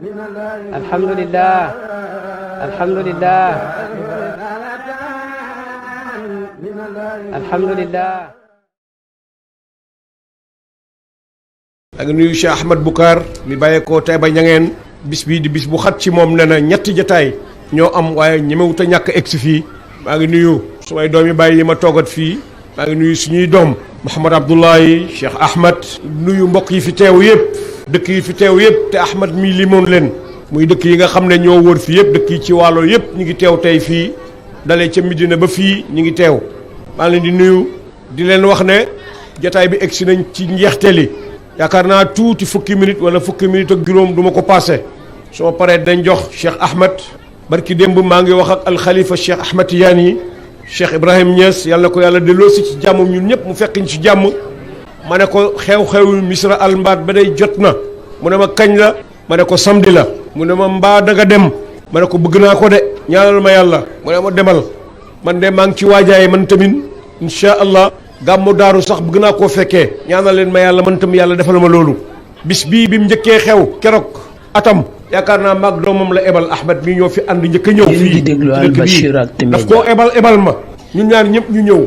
alhamdulillah alhamdulillah alhamdulillah. ak nuyu Cheikh Ahmad Boucar mi bàyyeekoo Taïba Niangène bis bii di bis bu xat ci moom nee na ñetti jotaay ñoo am waaye ñemewut a ñàkk egsi fii. maa ngi nuyu sumay doom yi bàyyi yi ma toogat fii maa ngi nuyu suñuy doom Mouhamad Abdoulaye Cheikh Ahmad nuyu mbokk yi fi teew yëpp dëkk yi fi teew yëpp te Ahmad mii limoon leen muy dëkk yi nga xam ne ñoo wër fi yëpp dëkk yi ci wàllo yëpp ñu ngi teew tey fii dalee ca Medina ba fii ñu ngi teew maa ngi leen di nuyu di leen wax ne jotaay bi egsi nañ ci njeexteeli yaakaar naa tuuti fukki minute wala fukki minute ak juróom du ma ko passé soo paree dañ jox Cheikh Ahmad barki démb maa ngi wax ak alxalifa Cheikh Ahmad Tidiane Cheikh Ibrahim Niass yàlla na ko yàlla delloosi ci jàmm ñun ñëpp mu fekk ñu ci jàmm ma ne ko xew-xew Misra al Mbaat ba day jot na mu ne ma kañ la ma ne ko samedi la mu ne ma mbaa da nga dem ma ne ko bëgg naa ko de ñaanal ma yàlla mu ne ma demal man de maa ngi ci waajaay man tamit incha allah gàmmu daaru sax bëgg naa koo fekkee ñaanal leen ma yàlla man tam yàlla defal ma loolu bis bii bi mu njëkkee xew keroog atam yaakaar naa maag doomam la ebal Ahmed mii ñoo fi ànd njëkk a ñëw fii dëkk bii daf koo ebal ma ñun ñaar ñëpp ñu ñëw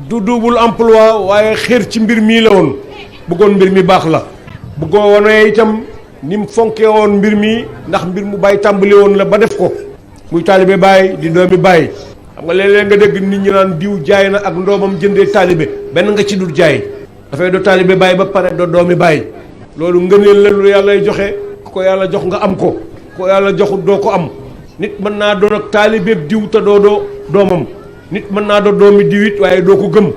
du double emploi waaye xër ci mbir mii la woon bëggoon mbir mi baax la bëggoo woon itam ni mu fonkee woon mbir mi ndax mbir mu bàyyi tàmbali woon la ba def ko muy taalibe bàyyi di doomi bàyyi xam nga léeg-léeg nga dégg nit ñi naan diw jaay na ak ndoomam jëndee taalibe benn nga ci dul jaay dafay do taalibe bàyyi ba pare do doomi bàyyi loolu ngëneel la lu yàllay joxe ko yàlla jox nga am ko yàlla joxut doo ko am nit mën naa doon ak taalibeeb diw te doo doomam nit mën naa doon doomi diw it waaye doo ko gëm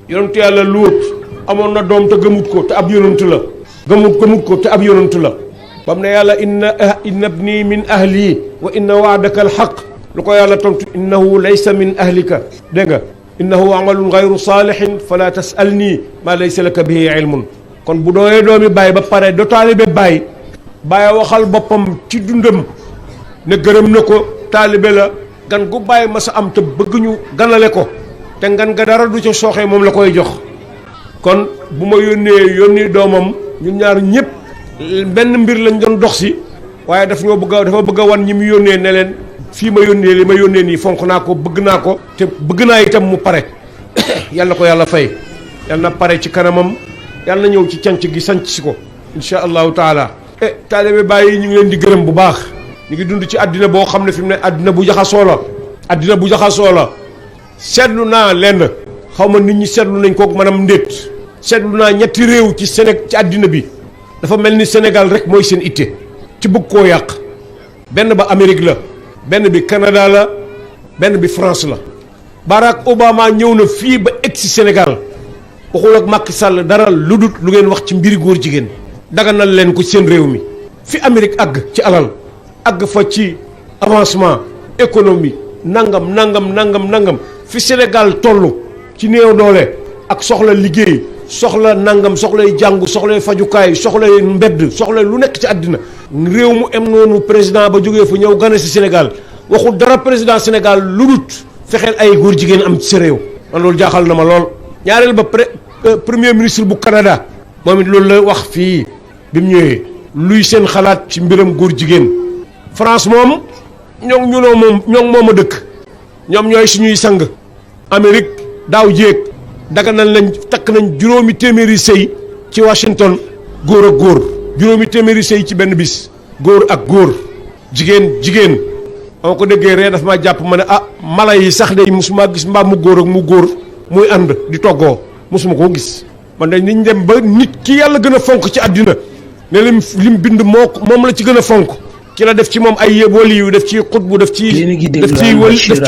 yonentu yàlla Luut amoon na doom te gëmut ko te ab yonentu la gëmut ko te ab yonentu la bam ne yàlla inna ibni min ahli wa inna waadaka alxaq lu ko yàlla tontu innahu laysa min ahlika dégg nga innahu amalun gayru saalihin fala tasalni ma laysa laka bihi ilmun kon bu dooyee doomi bàyyi ba pare do taalibe bàyyi bàyyi waxal boppam ci dundam ne gërëm na ko taalibe la gan gu bàyyi ma sa am te bëgg ñu ganale ko te ngan ga dara du ca sooxee moom la koy jox kon bu ma yónnee doomam ñun ñaar ñëpp benn mbir lañ doon dox si waaye dafa bëgg a wan ñi mu yónnee ne leen fii ma yónnee li ma yónnee nii fonk naa ko bëgg naa ko te bëgg naa itam mu pare yàlla ko yàlla fay yàlla na pare ci kanamam yàlla na ñëw ci canc gi sanc si ko insha allahu taala taalibe bàyyi ñu ngi leen di gërëm bu baax ñu ngi dund ci àddina boo xam ne fi mu ne àddina bu jaxasoo la seetlu naa lenn xaw ma nit ñi seetlu nañ kook maanaam ndéet seetlu naa ñetti réew ci ci àddina bi dafa mel ni Sénégal rek mooy seen itte ci bëgg koo yàq benn ba Amérique la benn bi Canada la benn bi France la Barack Obama ñëw na fii ba egg si Sénégal waxul ak Macky Sall dara lu dul lu ngeen wax ci mbiri góor jigéen daganal leen ko seen réew mi fi Amérique àgg ci alal àgg fa ci avancement économie nangam fi Sénégal toll ci néew doole ak soxla liggéey soxla nangam soxlay jàngu soxlay fajukaay soxlay mbedd soxla lu nekk ci àddina réew mu em noonu président ba jógee fa ñëw gane si Sénégal waxul dara président Sénégal lu dul fexeel ay góor jigéen am ci sa réew man loolu jaaxal na ma lool ñaareel ba premier ministre bu Canada moom it loolu la wax fii bi mu ñëwee luy seen xalaat ci mbiram góor jigéen France moom ñoom moom a dëkk ñoom ñooy suñuy sang Amérique daaw jéeg daganal nañ takk nañ juróomi téeméeri sëy ci Washington góor ak góor juróomi téeméeri sëy ci benn bis góor ak góor jigéen moo ko déggee ree dafa ma jàpp ma ne mala yi sax de musuma gis mbaam mu góor ak mu góor muy ànd di toggoo musuma koo gis man de niñ dem ba nit ki yàlla gën a fonk ci àddina ne lim bind moom la ci gën a fonk ci la def ci moom ay wali yu def ci xutbu def ci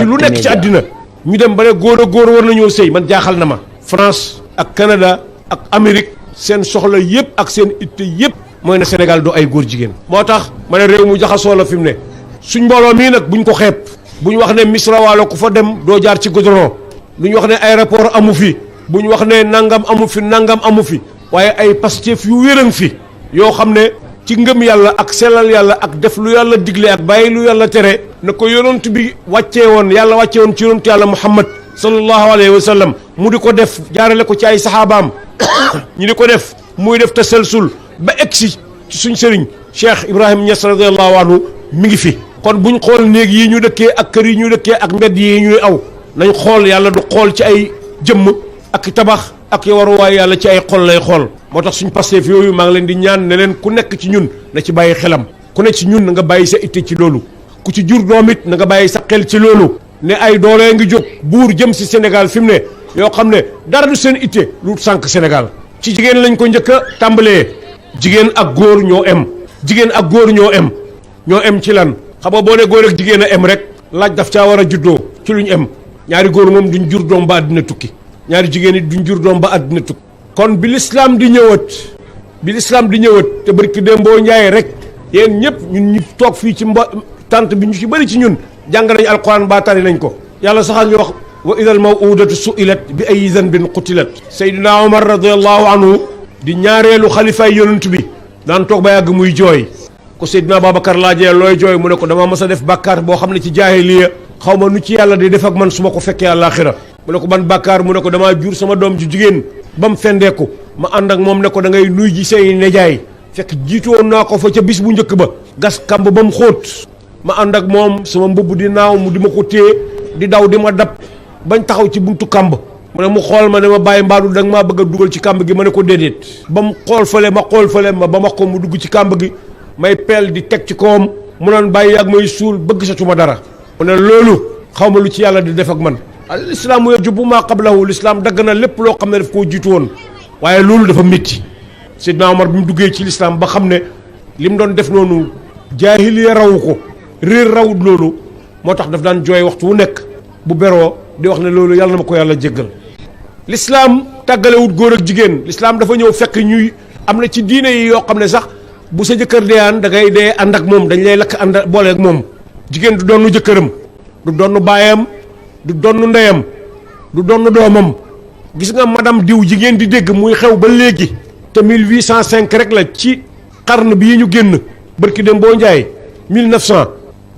lu nekk ci àddina ñu dem ba ne góor a góor war nañoo sëy man jaaxal na ma France ak Canada ak Amérique seen soxla yëpp ak seen itte yëpp mooy ne Sénégal doo ay góor jigéen moo tax ma ne réew mu jaxasoo la fi mu ne suñ mbooloo mii nag buñ ko xeeb buñ wax ne Misra waalo ku fa dem doo jaar ci goudron duñ wax ne aéroport amu fi buñ wax ne nangam amu fi waaye ay Pastef yu wéran fi yoo xam ne ci ngëm yàlla ak sellal yàlla ak def lu yàlla digle ak bàyyi lu yàlla tere na ko yonent bi wàccee woon yàlla wàccee woon ci yonent yàlla Muhammad sallallahu alayhi wa sallam mu di ko def jaarale ko ci ay saxaabaam ñu di ko def muy def tasalsul ba egsi ci suñ sëriñ Cheikh Ibrahim Niass radiyallahu anhu mi ngi fi. kon buñ xool néeg yi ñu dëkkee ak kër yi ñu dëkkee ak mbedd yi ñuy aw nañ xool yàlla du xool ci ay jëmm ak tabax ak waruwaay yàlla ci ay xol lay xool. moo tax suñ Pastef yooyu maa ngi leen di ñaan ne leen ku nekk ci ñun na ci bàyyi xelam ku nekk ci ñun na nga bàyyi sa itte ci loolu ku ci jur doom it na nga bàyyi sa xel ci loolu ne ay doolee ngi jóg buur jëm si Sénégal fi mu ne yoo xam ne dara du seen itte lu sànq Sénégal ci jigéen lañ ko njëkk a tàmbalee jigéen ak góor ñoo em jigéen ak góor ñoo em ci lan xam nga boo ne góor ak jigéen a em rek laaj daf caa war a juddoo ci luñ em ñaari góor moom duñ jur doom ba àddina tukki ñaari jigéen it duñ jur doom ba àddina tukki kon bi lislaam di ñëwat te barki dem boo njaayee rek yéen ñëpp ñun ñu toog fii ci tant bi ñu ci bëri ci ñun jàng nañ alquran ba tari nañ ko yàlla saxal ñu wax wa idal mawudatu suilat bi ay zanbin qutilat Seydina Omar radiallahu anhu di ñaareelu xalifaay yonent bi daan toog ba yàgg muy jooy ko Seydina Babacar laajee looy jooy mu ne ko dama mas a def bàkkaar boo xam ne ci jaahiliya xaw ma nu ci yàlla di def ak man su ma ko fekkee àllaaxira mu ne ko ban bàkkaar mu ne ko damaa jur sama doom ju jigéen ba mu fendeeku ma ànd ak moom ne ko da ngay nuy ji say nejaay fekk jiitu woon naa ko fa ca bis bu njëkk ba gas kamb ba mu xóot ma ànd ak moom sama mbubb di naaw mu di ma ko téye di daw di ma dab bañ taxaw ci buntu kamb mu ne mu xool ma ne ma bàyyi mbaadu da nga maa bëgg a dugal ci kamb gi ma ne ko déedéet ba mu xool fële ma xool fële ma ba ma ko mu dugg ci kamb gi may peel di teg ci kawam mu naan bàyyi ak may suul bëgg satuma dara mu ne loolu xaw ma lu ci yàlla di def ak man al islaamu yajubu maa qablahu lislaam dagg na lépp loo xam ne daf koo jiitu woon waaye loolu dafa métti Seydina Omar bi mu duggee ci lislaam ba xam ne li mu doon def noonu jaahiliya rawu ko réer rawut loolu moo tax daf daan jooy waxtu wu nekk bu beroo di wax ne loolu yàlla na ma ko yàlla jéggal lislaam tàggalewut góor ak jigéen lislaam dafa ñëw fekk ñuy am na ci diine yi yoo xam ne sax bu sa jëkkër deyaan da ngay dee ànd ak moom dañ lay lakk ànd boole ak moom jigéen du donnu jëkkëram du donnu baayam du donnu ndeyam du donnu doomam gis nga madame diw jigéen di dégg muy xew ba léegi te 1805 rek la ci xarn bii ñu génn barki dem boo njaay 1900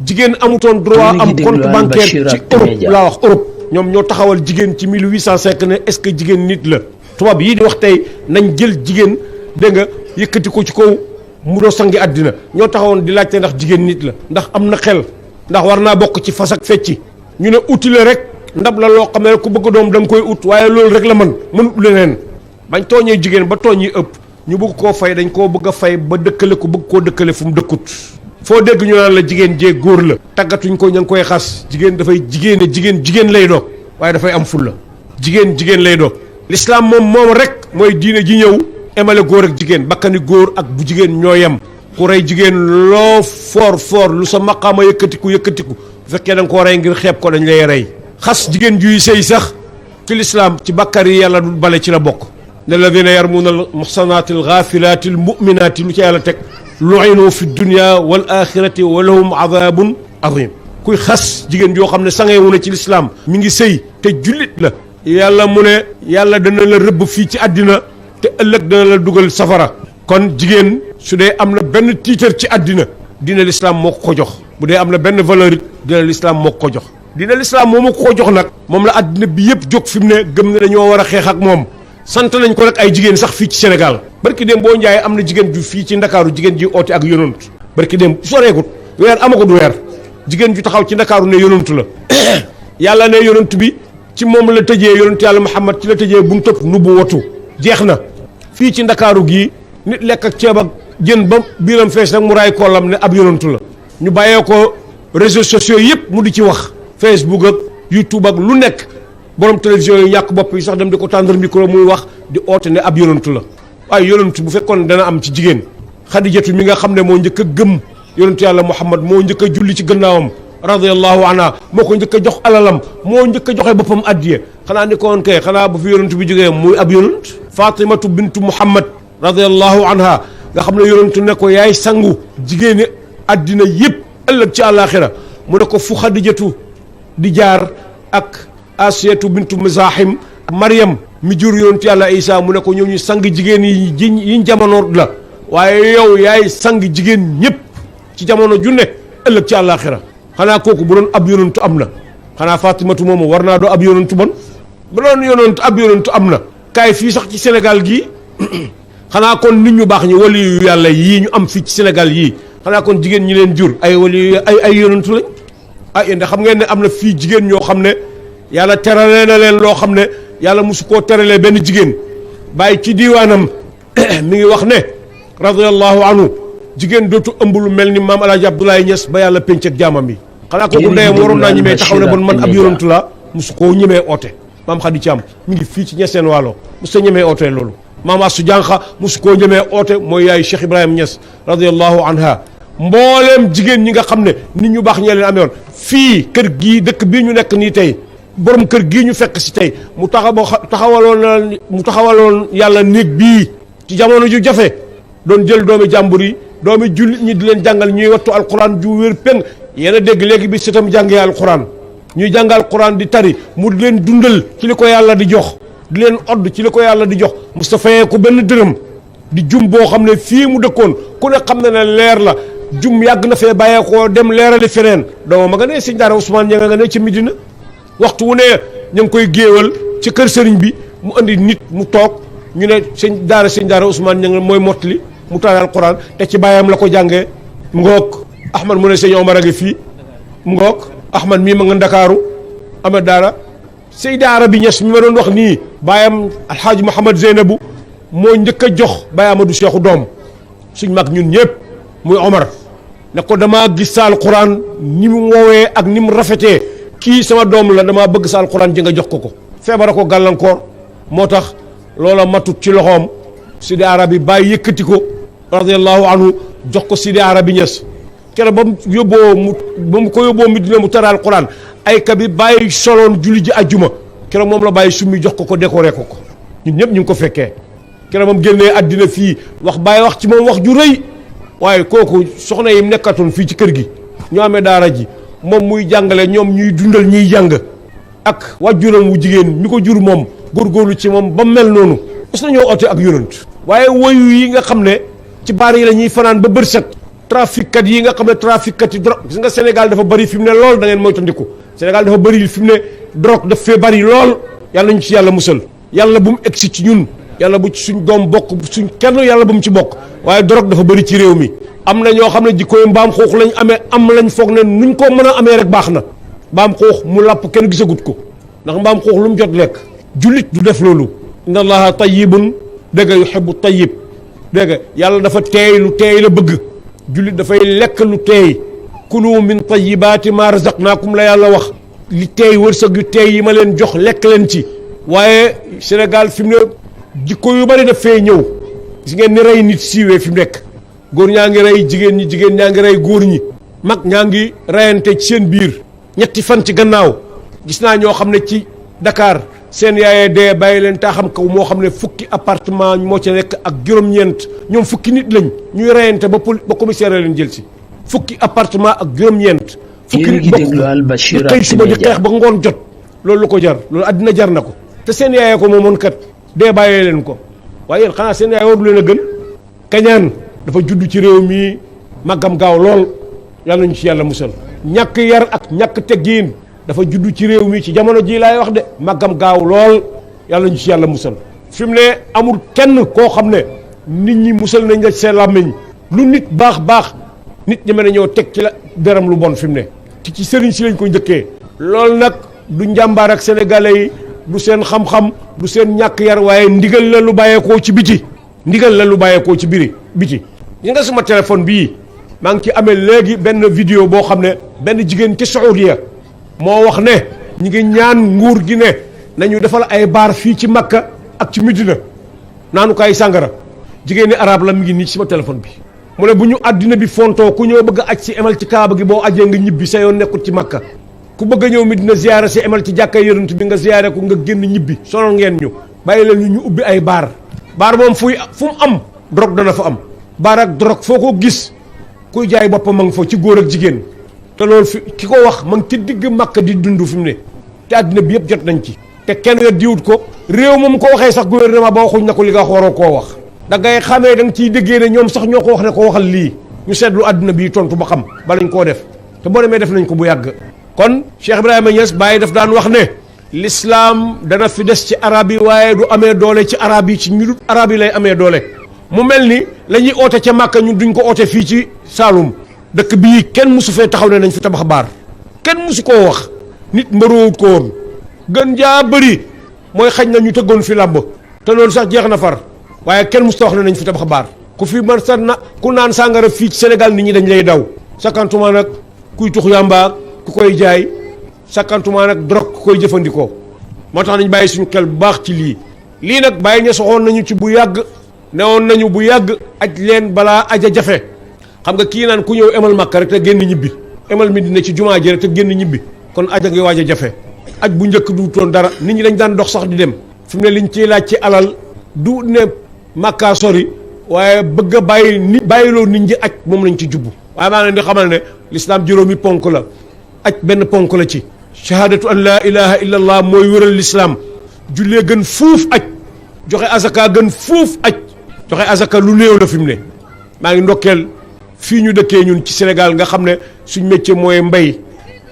jigéen amutoon droit am compte bancaire ci Europe laa wax Europe ñoom ñoo taxawal jigéen ci 1805 ne est-ce que jigéen nit la tubaab yii di wax tey nañ jël jigéen dégg nga yëkkati ko ci kaw mu doo sangi àddina ñoo taxawoon di laajte ndax jigéen nit la ndax am na xel ndax war naa bokk ci fas ak fecci ñu ne uti la rek ndab la loo xam ne ku bëgg doom da nga koy ut waaye loolu rek la mënut leneen bañ tooñee jigéen ba tooñ yi ëpp ñu bëgg koo fay dañ koo bëgg a fay ba dëkkale ko bëgg koo dëkkale fu mu dëkkut foo dégg ñu naan la jigéen jee góor la tàggatuñ ko ña ngi koy xas jigéen dafay jigéen lay doog waaye dafay am fulla jigéen lay doog l'islam moom rek mooy diine ji ñëw emale góor ak jigéen bakkani góor ak bu jigéen ñoo yem ku rey jigéen loo foor lu sa maqaama yëkkatiku bu fekkee da nga koo rey ngir xeeb ko dañ lay rey xas jigéen juy sëy sax ci l'islam ci bakkar yi yàlla du bale ci la bokk ne alladina yarmuuna al muhsanaati al gaafilaati al muminaati lu ci yàlla teg lu'inu fi dunya wal axirati wa lahum adabun azim kuy xas jigéen yoo xam ne sangewu na ci l'islam mi ngi sëy te jullit la yàlla mu ne yàlla dana la rëbb fii ci àddina te ëllëg dana la dugal safara kon jigéen su dee am na benn tiitar ci àddina dina l'islam moo ko jox bu dee am na benn valeur it dina l'islam moo ko jox dina l'islam moo ko jox nag moom la àddina bi yëpp jóg fi mu ne gëm ne dañoo war a xeex ak moom sant nañ ko nag ay jigéen sax fii ci Sénégal barki dem boo njaayee am na jigéen ju fii ci ndakaaru jigéen ji oote ak yonant barki dem soreegut weer amagut weer jigéen ju taxaw ci ndakaaru ne yonantu la yàlla ne yonant bi ci moom la tëjee yonant yàlla Muhammad ci la tëjee bu mu tëb nubbu watu jeex na fii ci ndakaaru gii nit lekk ak ceeb ak jën ba biiram fees nag mu raay koolam ne ab yonantu la ñu bàyyee ko réseaux sociaux yëpp mu di ci wax Facebook ak YouTube ak lu nekk borom télévision yi ñàkk bopp yi sax dem di ko tàndar micro muy wax di oote ne ab yonantu la waaye yonantu bu fekkoon dana am ci jigéen Xadijatu mi nga xam ne moo njëkk a gëm yonantu yàlla Muhammad moo njëkk a julli ci gannaawam radiyallahu anha moo ko njëkk a jox alalam moo njëkk a joxe boppam addiye xanaa ni ko woon kay xanaa bu fi yonantu bi jógee muy ab yonant Fatimatu bintu Muhammad radiyallahu anha nga xam ne yonantu ne ko yaay sangu jigéeni addina yëpp ëllëg ci àllaaxira mu ne ko fu Xadijatu di jaar ak Asiyatu bintu Muzahim Maryam mi jur yonantu yàlla Isa mu ne ko ñooñu sang jigéen yiñ jamono la waaye yow yaay sang jigéen ñëpp ci jamono ju ne ëllëg ci àllaaxira xanaa kooku bu doon ab yonantu am na xanaa Fatimatu moomu war naa doo ab yonantu bon bu doon yonantu ab yonantu am na kaay fii sax ci Sénégal gii xanaa kon nit ñu baax ñi wali yu yàlla yii ñu am fii ci Sénégal yii xanaa kon jigéen ñi leen jur ay wali ay yonantu lañ yéen xam ngeen ne am na fii jigéen ñoo xam ne yàlla teralee na leen loo xam ne yàlla mosu koo teralee benn jigéen bàyyi ci diiwaanam mi ngi wax ne radiyallahu anhu jigéen dootu ëmb lu mel ni maam El Hadj Abdoulaye Niass ba yàlla penc ak jaamam yi. xanaa kooku ndeyam waroon naa ñemee taxaw ne bon man ab yonantu la mosu koo ñemee oote. maam Khady Thiam mi ngi fii ci Niassène Waalo mosu ñemee oote loolu. maam Assou Diankha mosu koo ñemee oote mooy yaay Cheikh Ibrahima Niass radiyallahu anha mbooleem jigéen ñi nga xam ne nit ñu baax ñee leen amee woon fii kër gii dëkk bii ñu nekk nii tey borom kër gii ñu fekk si tey mu taxawaloon yàlla néeg bii ci jamono ju jafe doon jël doomi jàmbur yi doomi jullit ñi di leen jàngal ñuy wattu alquran ju wér peng yéen a dégg léegi bi setam jàngee alquran ñuy jàng alquran di tari mu di leen dundal ci li ko yàlla di jox di leen odd ci li ko yàlla di jox Moustapha ko benn dërëm di jum boo xam ne fii mu dëkkoon ku ne xam na ne leer la jum yàgg na fee bàyyeekoo dem leerali feneen doomam ma nga ne sëñ daara Ousmane ña nga ne ci Medina waxtu wu ne ñu ngi koy géewal ci kër sëriñ bi mu andi nit mu toog ñu ne sëñ daara Ousmane ña nga mooy mottali mu tari alquran te ci bàyyam la ko jàngee mu ngoog Ahmad mu ne sëñ Omar a ngi fii mu ngoog Ahmad mii ma nga Ndakaaru ama daara Seyda Arabi Niass mi ma doon wax nii bàyyam Alxaaji Mouhamad Zeynabu moo njëkk a jox Baye Amadou Cheikhou doom suñ mag ñun ñëpp muy Omar ne ko damaa gis sa alquran ni mu woowee ak ni mu rafetee kii sama doom la damaa bëgg sa alquran ji nga jox ko feebara ko gàllankoor moo tax loola matut ci loxoom Sidi Arabi bàyyi yëkkati ko radiyallahu anhu jox ko Sidi Arabi Niass keroog ba mu ko yóbboo Medina mu tara alquran ay ka bi bàyyi soloon julli ji ajjuma keroog moom la bàyyi summi jox ko décoré ko ñun ñëpp ñu ngi ko fekkee keroog moom génnee àddina fii wax bàyyi wax ci moom wax ju rëy waaye kooku soxna yi nekkatoon fii ci kër gi ñoo amee daara ji moom muy jàngale ñoom ñuy dundal ñuy jàng ak wàjjuram wu jigéen mi ko jur moom góorgóorlu ci moom ba mel noonu mos nañoo oote ak yonant waaye woyu yi nga xam ne ci baar yi la ñuy fanaan ba bër set trafic kat yi nga xam ne trafic kat yi drogue gis nga Sénégal dafa bëri fi mu ne lool da ngeen moytandiku Sénégal dafa bëri fi mu ne drogue daf fee bëri lool yàlla ñu ci yàlla musal yàlla bu mu egsi ci ñun yàlla bu ci suñ doom bokk suñ kenn yàlla bu mu ci bokk waaye drogue dafa bëri ci réew mi am na ñoo xam ne jikkooy mbaam xuux lañ amee am lañ foog ne nuñ ko mën a amee rek baax na mbaam xuux mu làpp kenn gisagut ko ndax mbaam xuux lu mu jot lekk jullit du def loolu inna allaha tayyibun dégg nga yuhibbu tayyib dégg nga yàlla dafa teey lu teey la bëgg jullit dafay lekk lu teey kulu min tayyibaati ma razaqnaakum la yàlla wax li teey wërsëg yu teey yi ma leen jox lekk leen ci waaye Sénégal fi mu ne jikko yu bari daf fee ñëw gis ngeen ni rey nit siiwee fi mu nekk góor ñaa ngi rey jigéen ñi jigéen ñaa ngi rey góor ñi mag ñaa ngi reyante ci seen biir ñetti fan ci gannaaw gis naa ñoo xam ne ci Dakar seen yaayee dee bàyyi leen taaxam kaw moo xam ne fukki appartement moo ci nekk ak juróom-ñeent ñoom fukki nit lañ ñuy reyante ba commissaire leen jël si fukki appartement ak juróom-ñeent fukki nit bokk xëy suba di xeex ba ngoon jot loolu lu ko jar loolu àddina jar na ko te seen yaayee ko moomoon kat dee bàyyee leen ko waaye yéen xanaa seen yaay waru leen a gën kañaan dafa judd ci réew mi màggam gaaw lool yàlla nañu ci yàlla musal ñàkk yar ak ñàkk teggiin dafa judd ci réew mi ci jamono ji laay wax de màggam gaaw lool yàlla nañu ci yàlla musal fi mu ne amul kenn koo xam ne nit ñi musal nañ la seen làmmiñ lu nit baax baax nit ñi mën a ñëw teg ci la deram lu bon fi mu ne te ci sëriñ si lañ ko njëkkee loolu nag du njàmbaar ak sénégalais yi du seen xam-xam du seen ñàkk yar waaye ndigal la lu bàyyeekoo ci biti ndigal la lu bàyyeekoo ci biti ñi nga suma téléphone bii maa ngi ci amee léegi benn vidéo boo xam ne benn jigéen ci Saoudia moo wax ne ñi ngi ñaan nguur gi ne nañu defal ay baar fii ci Makka ak ci Medina naanukaay sàngara jigéen ni arab la mi ngi nii ci sama téléphone bi mu ne bu ñu àddina bi fontoo ku ñëw bëgg a aj si emal ci kaaba gi boo ajee nga ñibbi sa yoon nekkul ci Makka ku bëgg a ñëw Medina ziyaare si emal ci jàkkay yonent bi nga ziyaare ko nga génn ñibbi sonal ngeen ñu bàyyi leen ñu ubbi ay baar moom fu mu am drogue dana fa am baar ak drogue foo ko gis kuy jaay boppam ma nga fa ci góor ak jigéen te loolu fi ki ko wax ma ngi ci digg Makka di dund fi mu ne te àddina bi yëpp jot nañ ci te kenn nga diwut ko réew moom ko waxee sax gouvernement ba waxuñ na ko li nga waroo koo wax da ngay xamee da nga ciy déggee ne ñoom sax ñoo ko wax ne ko waxal lii ñu seetlu àddina bi tontu ba xam balañ koo def te boo demee def nañ ko bu yàgg kon Cheikh Ibrahima Niass Baye daf daan wax ne l'islam dana fi des ci arab yi waaye du amee doole ci arab yi ci ñu dul arab yi lay amee doole mu mel ni la ñuy oote ca Màkka ñun duñ ko oote fii ci Saalum dëkk bii kenn musu fee taxaw ne nañ fi tabax baar kenn musu koo wax nit mbaroowut ko woon gën jaa bëri mooy xañ na ñu tëggoon fi làmb te loolu sax jeex na far waaye kenn musu ta wax ne nañ fi tabax baar ku fi man sa na ku naan sàngara fii ci Sénégal nit ñi dañ lay daw sakantuma nag kuy tux yàmba ku koy jaay sakantuma nag drogue ku koy jëfandikoo moo tax nañ bàyyi suñu xel bu baax ci lii nag bàyyi ña soxoon nañu ci bu yàgg newoon nañu bu yàgg aj leen balaa aja jafe xam nga kii naan ku ñëw emal Makka rek te génn ñibbi emal Medina ci jumaa ji rek te génn ñibbi kon aja ngi waaj a jafe aj bu njëkk du toon dara nit ñi dañ daan dox sax di dem fi mu ne liñ ciy laaj ci alal du ne Makka sori waaye bëgg a bàyyi nit bàyyiloo nit ñi aj moom lañ ci jubbu waaye maa ngi leen di xamal ne lislaam juróomi ponk la aj benn ponk la ci shahadatu an laa ilaha illa allah mooy wéral lislaam jullee gën fuuf aj joxe azaka gën fuuf aj joxe azaka lu néew la fi mu ne maa ngi ndokkeel fii ñu dëkkee ñun ci Sénégal nga xam ne suñ métier mooy mbay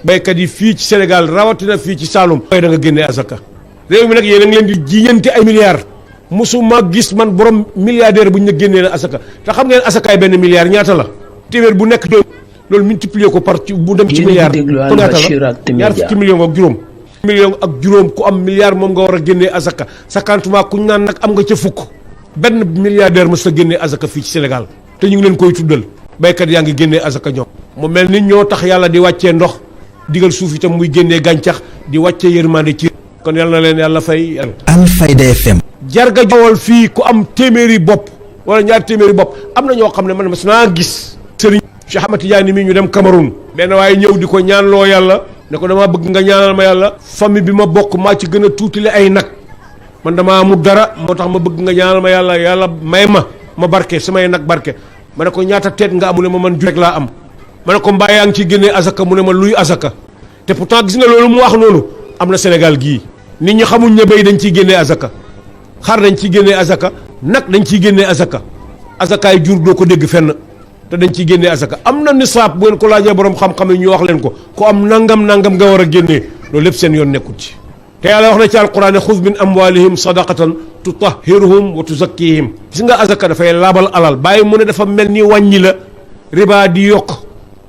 baykat yi fii ci Sénégal rawatina fii ci Saloum mooy da nga génnee azaka réew mi nag yéen a ngi leen di jiñante ay milliards musuma gis man borom milliardaire bu ñu ne génnee na asaka te xam ngeen asakaay benn milliard ñaata la téeméer bu nekk loolu multiplier ko par ci bu dem ci milliard ko ñaata la ñaar fukki million ak juróom ku am milliard moom nga war a génnee asaka sakantuma kuñ naan nag am nga ca fukk benn milliardaire mos la génnee asaka fii ci Sénégal te ñu ngi leen koy tuddal baykat yaa ngi génnee asaka ñoom mu mel ni ñoo tax yàlla di wàccee ndox digal suuf itam muy génnee gàncax di wàccee yërmande ci kon yàlla na leen yàlla fay Alfayda FM jarga jowal fii ku am téeméeri bopp wala ñaar téeméeri bopp am na ñoo xam ne man mas naa gis sëriñ Cheikh Ahmad Tidiane mi ñu dem Cameroun benn waaye ñëw di ko ñaanloo yàlla ne ko damaa bëgg nga ñaanal ma yàlla famille bi ma bokk maa ci gën a tuutile ay nag man damaa amul dara moo tax ma bëgg nga ñaanal ma yàlla may ma barke samay nag barke ma ne ko ñaata teet nga amu ne ma man ju rek laa am ma ne ko mbaa yaa ngi ciy génnee azaka mu ne ma luy azaka te pourtant gis nga loolu mu wax noonu am na Sénégal gii nit ñi xamuñ ne béy dañ ciy génnee azaka xar dañ ciy génnee azaka nag dañ ciy génnee azaka azakaay jur doo ko dégg fenn te dañ ciy génnee azaka am na nisaab bu ngeen ko laajee borom xam-xam yi ñu wax leen ko ku am nangam nga war a génnee loolu lépp seen yoon nekkul ci te yàlla wax na ci alquran ne xuz min amwalihim sadaqatan tutahhiruhum wa tuzakkihim gis nga azaka dafay laabal alal bàyyi mu ne dafa mel ni wàññi la riba di yokk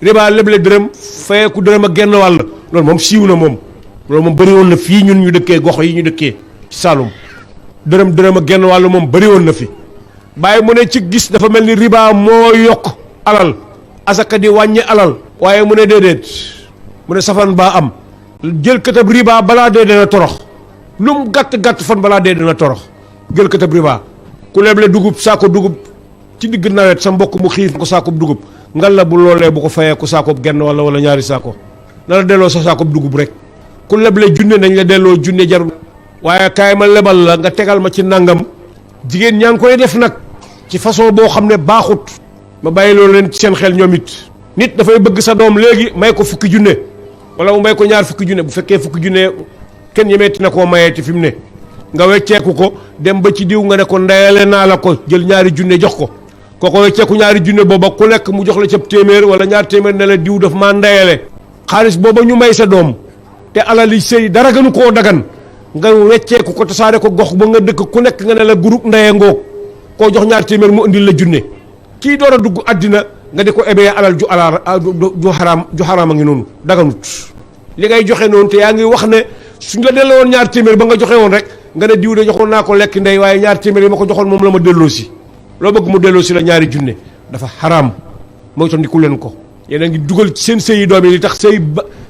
riba leble dërëm fayeeku dërëm ak genn wàll loolu moom siiw na moom loolu moom bëri woon na fii ñun ñu dëkkee gox yi ñu dëkkee ci Saloum dërëm ak genn wàll moom bëri woon na fi bàyyi mu ne ci gis dafa mel ni riba moo yokk alal azaka di wàññi alal waaye mu ne déedéet mu ne safan baa am jël katab riba balaa dee dana torox lu mu gàtt fan balaa dee dana torox jël katab riba ku leble dugub saako dugub ci digg nawet sa mbokk mu xiif ko saako dugub ngal la bu loolee bu ko fayee ku saako genn wala ñaari saako na la delloo sa saako dugub rek ku leble junne nañ la delloo junne jarul waaye kaay ma lebal la nga tegal ma ci nangam jigéen ñaa ngi koy def nag ci façon boo xam ne baaxut ma bàyyi loolu leen ci seen xel ñoom it nit dafay bëgg sa doom léegi may ko fukki junne wala mu may ko ñaar fukki junne bu fekkee fukki junne kenn yemeeti na koo mayeeti fi mu ne nga wecceeku ko dem ba ci diw nga ne ko ndeyale naa la ko jël ñaari junne jox ko kooko wecceeku ñaari junne booba ku nekk mu jox la ca téeméer wala ñaar téeméer ne la diw daf maa ndeyale xaalis booba ñu may sa doom te alali sëy dara gënu koo dagan nga wecceeku ko tasaare ko gox ba nga dëkk ku nekk nga ne la groupe ndeye ngoog koo jox ñaar téeméer mu indil la junne kii door a dugg àddina nga di ko ebee alal ju xaraam a ngi noonu daganut li ngay joxe noonu te yaa ngi wax ne suñ la delloo woon ñaar téeméer ba nga joxe woon rek nga ne diw de joxoon naa ko lekk ndey waaye ñaar téeméer yi ma ko joxoon moom la ma delloo si loo bëgg mu delloo si la ñaari junne dafa xaraam mooy tax ndiku leen ko yéen a ngi dugal ci seen sëy yi doom yi li tax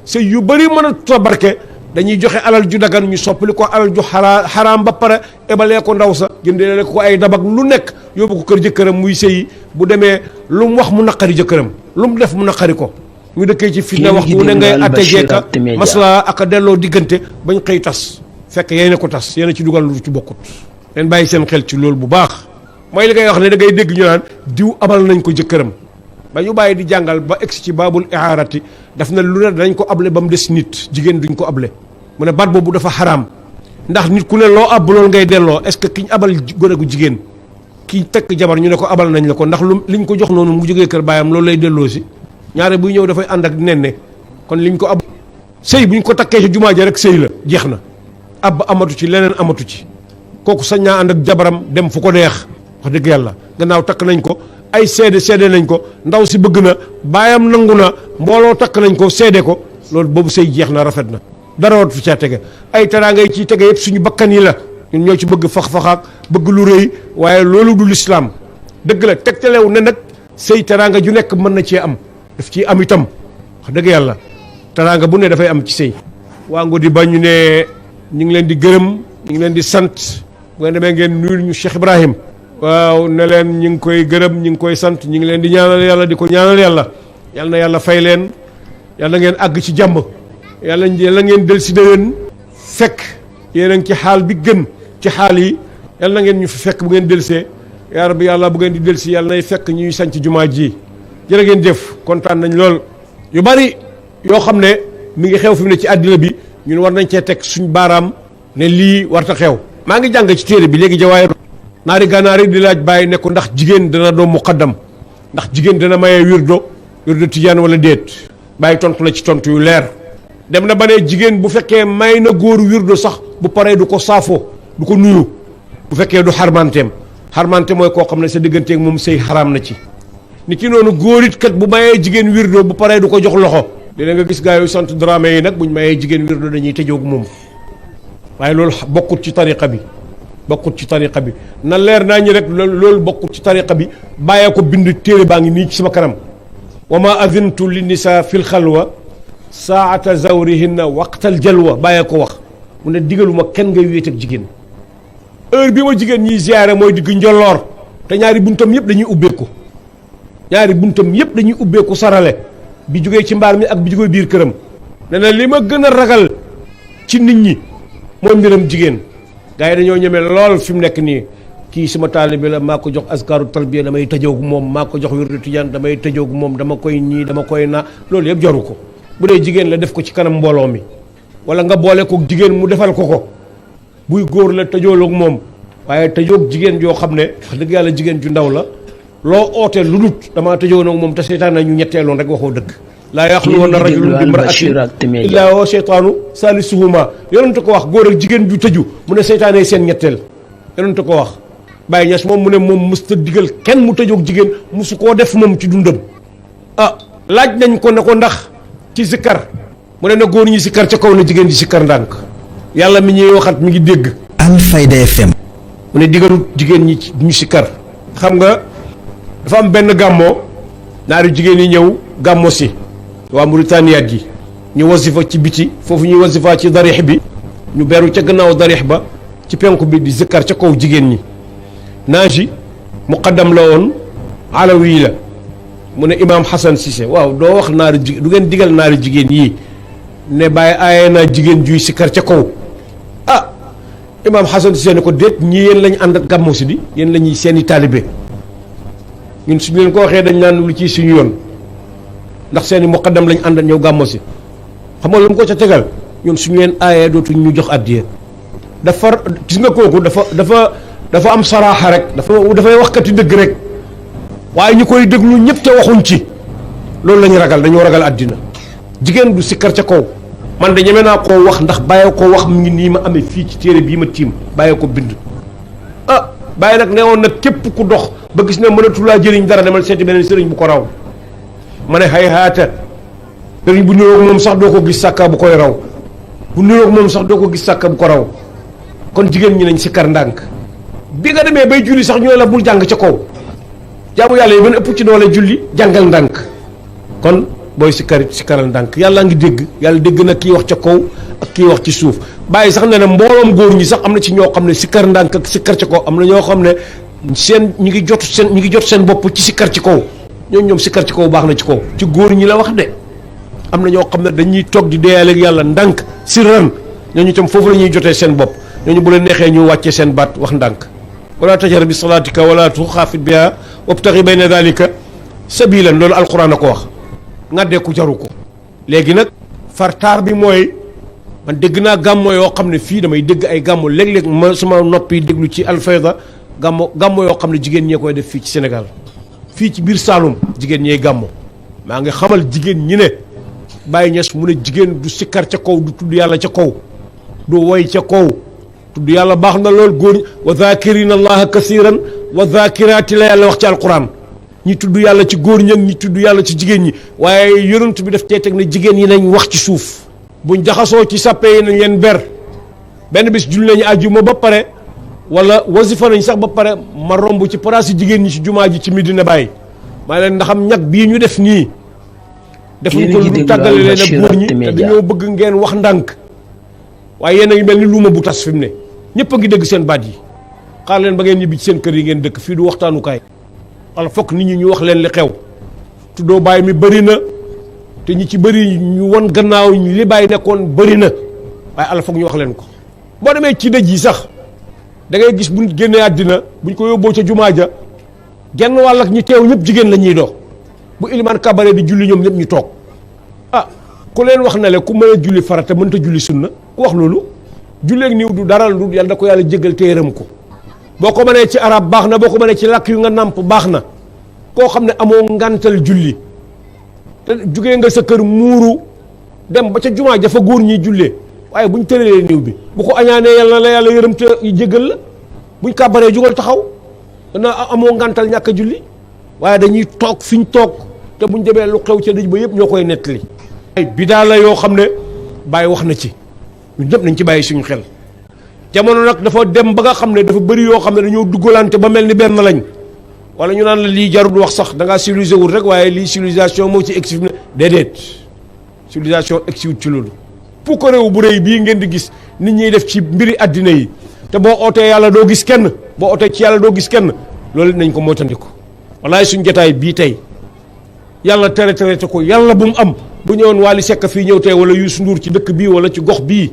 sëy yu bëri mën a ta barke dañuy joxe alal ju dagan ñu soppali ko alal ju xaraam ba pare ebalee ko ndaw sa jëndee ko ay dabak lu nekk yóbbu ko kër jëkkëram muy sëyi bu demee lu mu wax mu naqari jëkkëram lu mu def mu naqari ko ñu dëkkee ci fitna waxtu ne ngay atte jeeka masla ak a delloo diggante bañ xëy tas fekk yéen ko tas yéen ci dugal lu ci bokkut leen bàyyi seen xel ci loolu bu baax mooy li ngay wax ne da ngay dégg ñu naan diw abal nañ ko jëkkëram ba ñu bàyyi di jàngal ba egsi ci baabul ihaarati daf na lu ne dañ ko able ba mu des nit jigéen duñ ko able mu ne baat boobu dafa xaraam ndax nit ku ne loo ab loolu ngay delloo est-ce que kiñ abal gone gu jigéen ki tekk jabar ñu ne ko abal nañ la ko ndax lu liñ ko jox noonu mu jógee kër baayam loolu lay delloo si ñaare buy ñëw dafay ànd ak nenne kon liñ ko ab sëy buñ ko takkee ci jumaa ja rek sëy la jeex na ab amatu ci leneen amatu ci kooku sañ naa ànd ak jabaram dem fu ko neex wax dëgg yàlla gannaaw takk nañ ko ay seede nañ ko ndaw si bëgg na baayam nangu na mbooloo takk nañ ko seede ko loolu boobu sëy jeex na rafet na dara wat fi caa tege ay teraanga yi ciy tege yëpp suñu bakkan yi la ñun ñoo ci bëgg fax-faxaak bëgg lu rëy waaye loolu du lislaam dëgg la tegtalew ne nag sëy teraanga ju nekk mën na cee am daf ciy am itam wax dëgg yàlla teraanga bu ne dafay am ci sëy waa Ngodi ba ñu ne ñu ngi leen di gërëm ñu ngi leen di sant bu ngeen demee ngeen nuyul ñu Cheikh Ibrahim waaw ne leen ñu ngi koy gërëm ñu ngi koy sant ñu ngi leen di ñaanal yàlla di ko ñaanal yàlla yal na yàlla fay leen yàlla ngeen àgg ci jàmm yàlla ngeen del si déwén fekk yéen a ngi ci xaal bi gën ci xaal yi yal na ngeen ñu fi fekk bu ngeen delsee yaa rabbi yàlla bu ngeen di delsi yàlla nay fekk ñuy sanc jumaa ji jërë ngeen jëf kontaan nañ lool yu bari yoo xam ne mi ngi xew fi mu ne ci àddina bi ñun war nañ cee teg suñ baaraam ne lii warta xew maa ngi jàng ci téere bi léegi jawaay naari gànnaar yi di laaj bàyyi ne ko ndax jigéen dana doon muqaddam ndax jigéen dana mayee wirdo tijaan wala déet bàyyi tontu la ci tontu yu leer dem na ba ne jigéen bu fekkee may na góor wirdo sax bu paree du ko saafoo du ko nuyu bu fekkee du xarmanteem xarmante mooy koo xam ne sa digganteeg moom sëy xaraam na ci ni ki noonu góor it kat bu mayee jigéen wirdo bu paree du ko jox loxo dina nga gis gaa yu sant Dramé yi nag buñ mayee jigéen wirdo dañuy tëjoog moom waaye loolu bokkut ci tariqa bi bokkut ci tariqa bi na leer naa ñi rek loolu bokkut ci tariqa bi bàyyee ko bind téere baa ngi nii ci sama kanam wa ma azintu li nisa fil xalwa saata zawrihinna waqtal jalwa bàyyee ko wax mu ne digaluma kenn ngay wéet ak jigéen heure bi ma jigéen ñiy ziyaare mooy digg njolloor te ñaari buntam yëpp dañuy ubbeeku sarale bi jógee ci mbaar mi ak bi jógee biir këram ne na li ma gën a ragal ci nit ñi mooy mbiram jigéen gars yi dañoo ñeme lool fi mu nekk nii kii sama taalibe la maa ko jox askaru tarbiya damay tëjoogu moom maa ko jox wirdu tijaan damay tëjoogu moom dama koy nii dama koy naa loolu yëpp jaru ko bu dee jigéen la def ko ci kanam mbooloo mi wala nga boole ko jigéen mu defal ko buy góor la tëjooloog moom waaye tëjoog jigéen joo xam ne wax dëgg yàlla jigéen ju ndaw la loo ootee lu dut damaa tëjoonoog moom te seytaan na ñu ñetteeloon rek waxoo dëgg laa yaxluwanna rajulun bi imra'atin illaa wa seytaanu salisuhuma yonente ko wax góor ak jigéen ju tëju mu ne seytaane seen ñetteel yonente ko wax Baye Niass moom mu ne moom mës ta digal kenn mu tëjoog jigéen musu koo def moom ci dundam laaj nañ ko ne ko ndax ci sikkar mu ne na góor ñi sikkar ca kaw na jigéen di sikkar ndànk yàlla mi ñuy waxat mi ngi dégg Alfayda FM mu ne digalut jigéen ñi ñu sikkar xam nga dafa am benn gàmmoo naari jigéen yi ñëw gàmmo si waa Mauritaniat ji ñu wasifa ci biti foofu ñuy wasifa ci darix bi ñu beru ca gannaaw darix ba ci penku bi di zikkar ca kaw jigéen ñi naaji muqaddam la woon alawi la mu ne imaam Hassan Cissé waaw doo wax naari jigéen du ngeen digal naari jigéen yii ne bàyyi aaye naa jigéen juy sikkar ca kaw imaam Hassan Cissé ne ko déet ñii yéen lañu ànd ak gàmmo si di yéen la ñuy seeni taalibe ñun suñu leen ko waxee dañ naan lu ci suñu yoon ndax seeni muqaddam lañ àndal ñëw gàmmo si xam nga lu mu ko ca tegal ñun suñu leen aayee dootuñ ñu jox addiya dafa gis nga kooku dafa am saraaxa rek dafay waxkati dëgg rek waaye ñu koy déglu ñëpp te waxuñ ci loolu lañu ragal dañoo ragal àddina jigéen du sikkar ca kaw man de ñeme naa koo wax ndax bàyyee ko wax mu ngi nii ma amee fii ci téere bii ma tiim bàyyee ko bind bàyyi nag nee woon nag képp ku dox ba gis ne mënatulaa jëriñ dara demal seeti beneen sëriñ bu ko raw ma ne xay xaata sëriñ bu niroog moom sax doo ko gis sàkka bu koy raw bu niroog moom sax doo ko gis sàkka bu ko raw kon jigéen ñi nañ sikkar ndànk bi nga demee bay julli sax ñooy la bul jàng ca kaw jaamu yàlla yi gën a ëpp ci doole julli jàngal ndànk kon booy sikkaral ndànk yàlla ngi dégg yàlla dégg na kii wax ca kaw ak kii wax ci suuf bàyyi sax ne ne mbooloom góor ñi sax am na ci ñoo xam ne sikkar ndànk ak sikkar ca kaw am na ñoo xam ne ñi ngi jot seen bopp ci sikkar ci kaw ñoom sikkar ci kaw baax na ci kaw ci góor ñi la wax de am na ñoo xam ne dañuy toog di deeyaaleeg yàlla ndànk sirran ñooñu itam foofu la ñuy jotee seen bopp ñooñu bu la neexee ñu wàccee seen baat wax ndànk wala tajhar bi salaatika wala tuxaafit biha wabtaxi bayna dalika sabilan loolu alquran a ko wax ngàddeeku jaru ko léegi nag fartaar bi mooy man dégg naa gàmmo yoo xam ne fii damay dégg ay gàmmo léeg-léeg ma suma noppi déglu ci Alfayda gàmmo yoo xam ne jigéen ñee koy def fii ci Sénégal fii ci biir Saloum jigéen ñee gàmmo maa ngi xamal jigéen ñi ne Baye Niass mu ne jigéen du sikkar ca kaw du tudd yàlla ca kaw du woy ca kaw tudd yàlla baax na lool góor wa zakirina allaha kasiran wa zakiraati la yàlla wax ci alquran ñi tudd yàlla ci góor ñi ñi tudd yàlla ci jigéen ñi waaye yonent bi daf tey teg ne jigéen yi nañ wax ci suuf buñ jaxasoo ci sàppe yi nañ leen ber benn bis julli nañu àjjuma ba pare wala wasifa nañ sax ba pare ma romb ci place jigéen ñi ci jumaa ji ci Medina Baye maa leen ndaxam ñag bii ñu def nii defuñ ko lu tàggale leen ak góor ñi te dañoo bëgg ngeen wax ndànk waaye yéen a ngi mel ni luuma bu tas fi mu ne ñëpp a ngi dégg seen baat yi xaar leen ba ngeen ñibbi ci seen kër yi ngeen dëkk fii du waxtaanukaay wala fokk nit ñi ñu wax leen li xew tuddoo Baye mi bëri na te ñi ci bëri ñu won gannaaw li Baye nekkoon bëri na waaye ala fokk ñu wax leen ko boo demee ci dëj yi sax da ngay gis buñ génnee àddina buñ ko yóbboo ca jumaa ja genn wàll ak ñi teew ñëpp jigéen la ñuy dox bu ilimaan kabare di julli ñoom ñëpp ñu toog ah ku leen wax na le ku mën a julli farata mënta julli sunna ku wax loolu julleeg niw du dara lu yàlla da ko yàlla jégal te yërëm ko boo ko mënee ci arab baax na boo ko mënee ci làkk yu nga nàmp baax na koo xam ne amoo ngantal julli te jugee nga sa kër muuru dem ba ca jumaa ja fa góor ñiy jullee waaye buñ tëralee niw bi bu ko añaanee yàlla la yàlla yërëm te jégal la buñ kàbbaree jugal taxaw dana amoo ngantal ñàkk a julli waaye dañuy toog fi ñu toog te buñ demee lu xew ca dëj ba yëpp ñoo koy nettali ay bidaa la yoo xam ne Baye wax na ci ñun ñëpp nañ ci bàyyi suñu xel jamono nag dafa dem ba nga xam ne dafa bëri yoo xam ne dañoo duggalante ba mel ni benn lañ wala ñu naan la lii jarul wax sax da ngaa civilisé wul rek waaye lii civilisation moo ci egsi ne déedéet civilisation egsi wut ci loolu pour ko réew bu rëy bii ngeen di gis nit ñiy def ci mbiri àddina yi te boo ootee yàlla doo gis kenn boo ootee ci yàlla doo gis kenn loolu nañ ko moytandiku wallaay suñ jotaay bii tey yàlla tere te ko yàlla bu mu am bu ñëwoon Wally Seck fii ñëw tey wala Youssou Ndour ci dëkk bii wala ci gox bii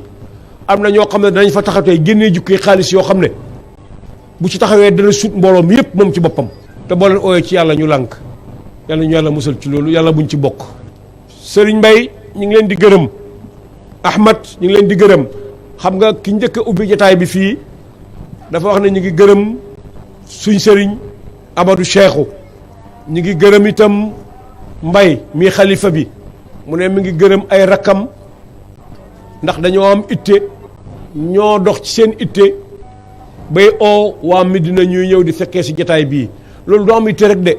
am na ñoo xam ne danañ fa taxaw tey génnee jukkee xaalis yoo xam ne bu ci taxawee dana sut mbooloom yëpp moom ci boppam te boo leen ooyee ci yàlla ñu lànk yàlla ñu yàlla musal ci loolu yàlla buñ ci bokk. Serigne Mbaye ñu ngi leen di gërëm Ahmad ñu ngi leen di gërëm xam nga ki njëkk a ubbi jotaay bi fii dafa wax ne ñu ngi gërëm suñ Serigne Amadou Cheikhou ñu ngi gërëm itam Mbaye mii xalifa bi mu ne mi ngi gërëm ay rakkam ndax dañoo am itte ñoo dox ci seen itte bay oo waa Medina ñuy ñëw di fekkee si jotaay bii loolu doo am itte rek de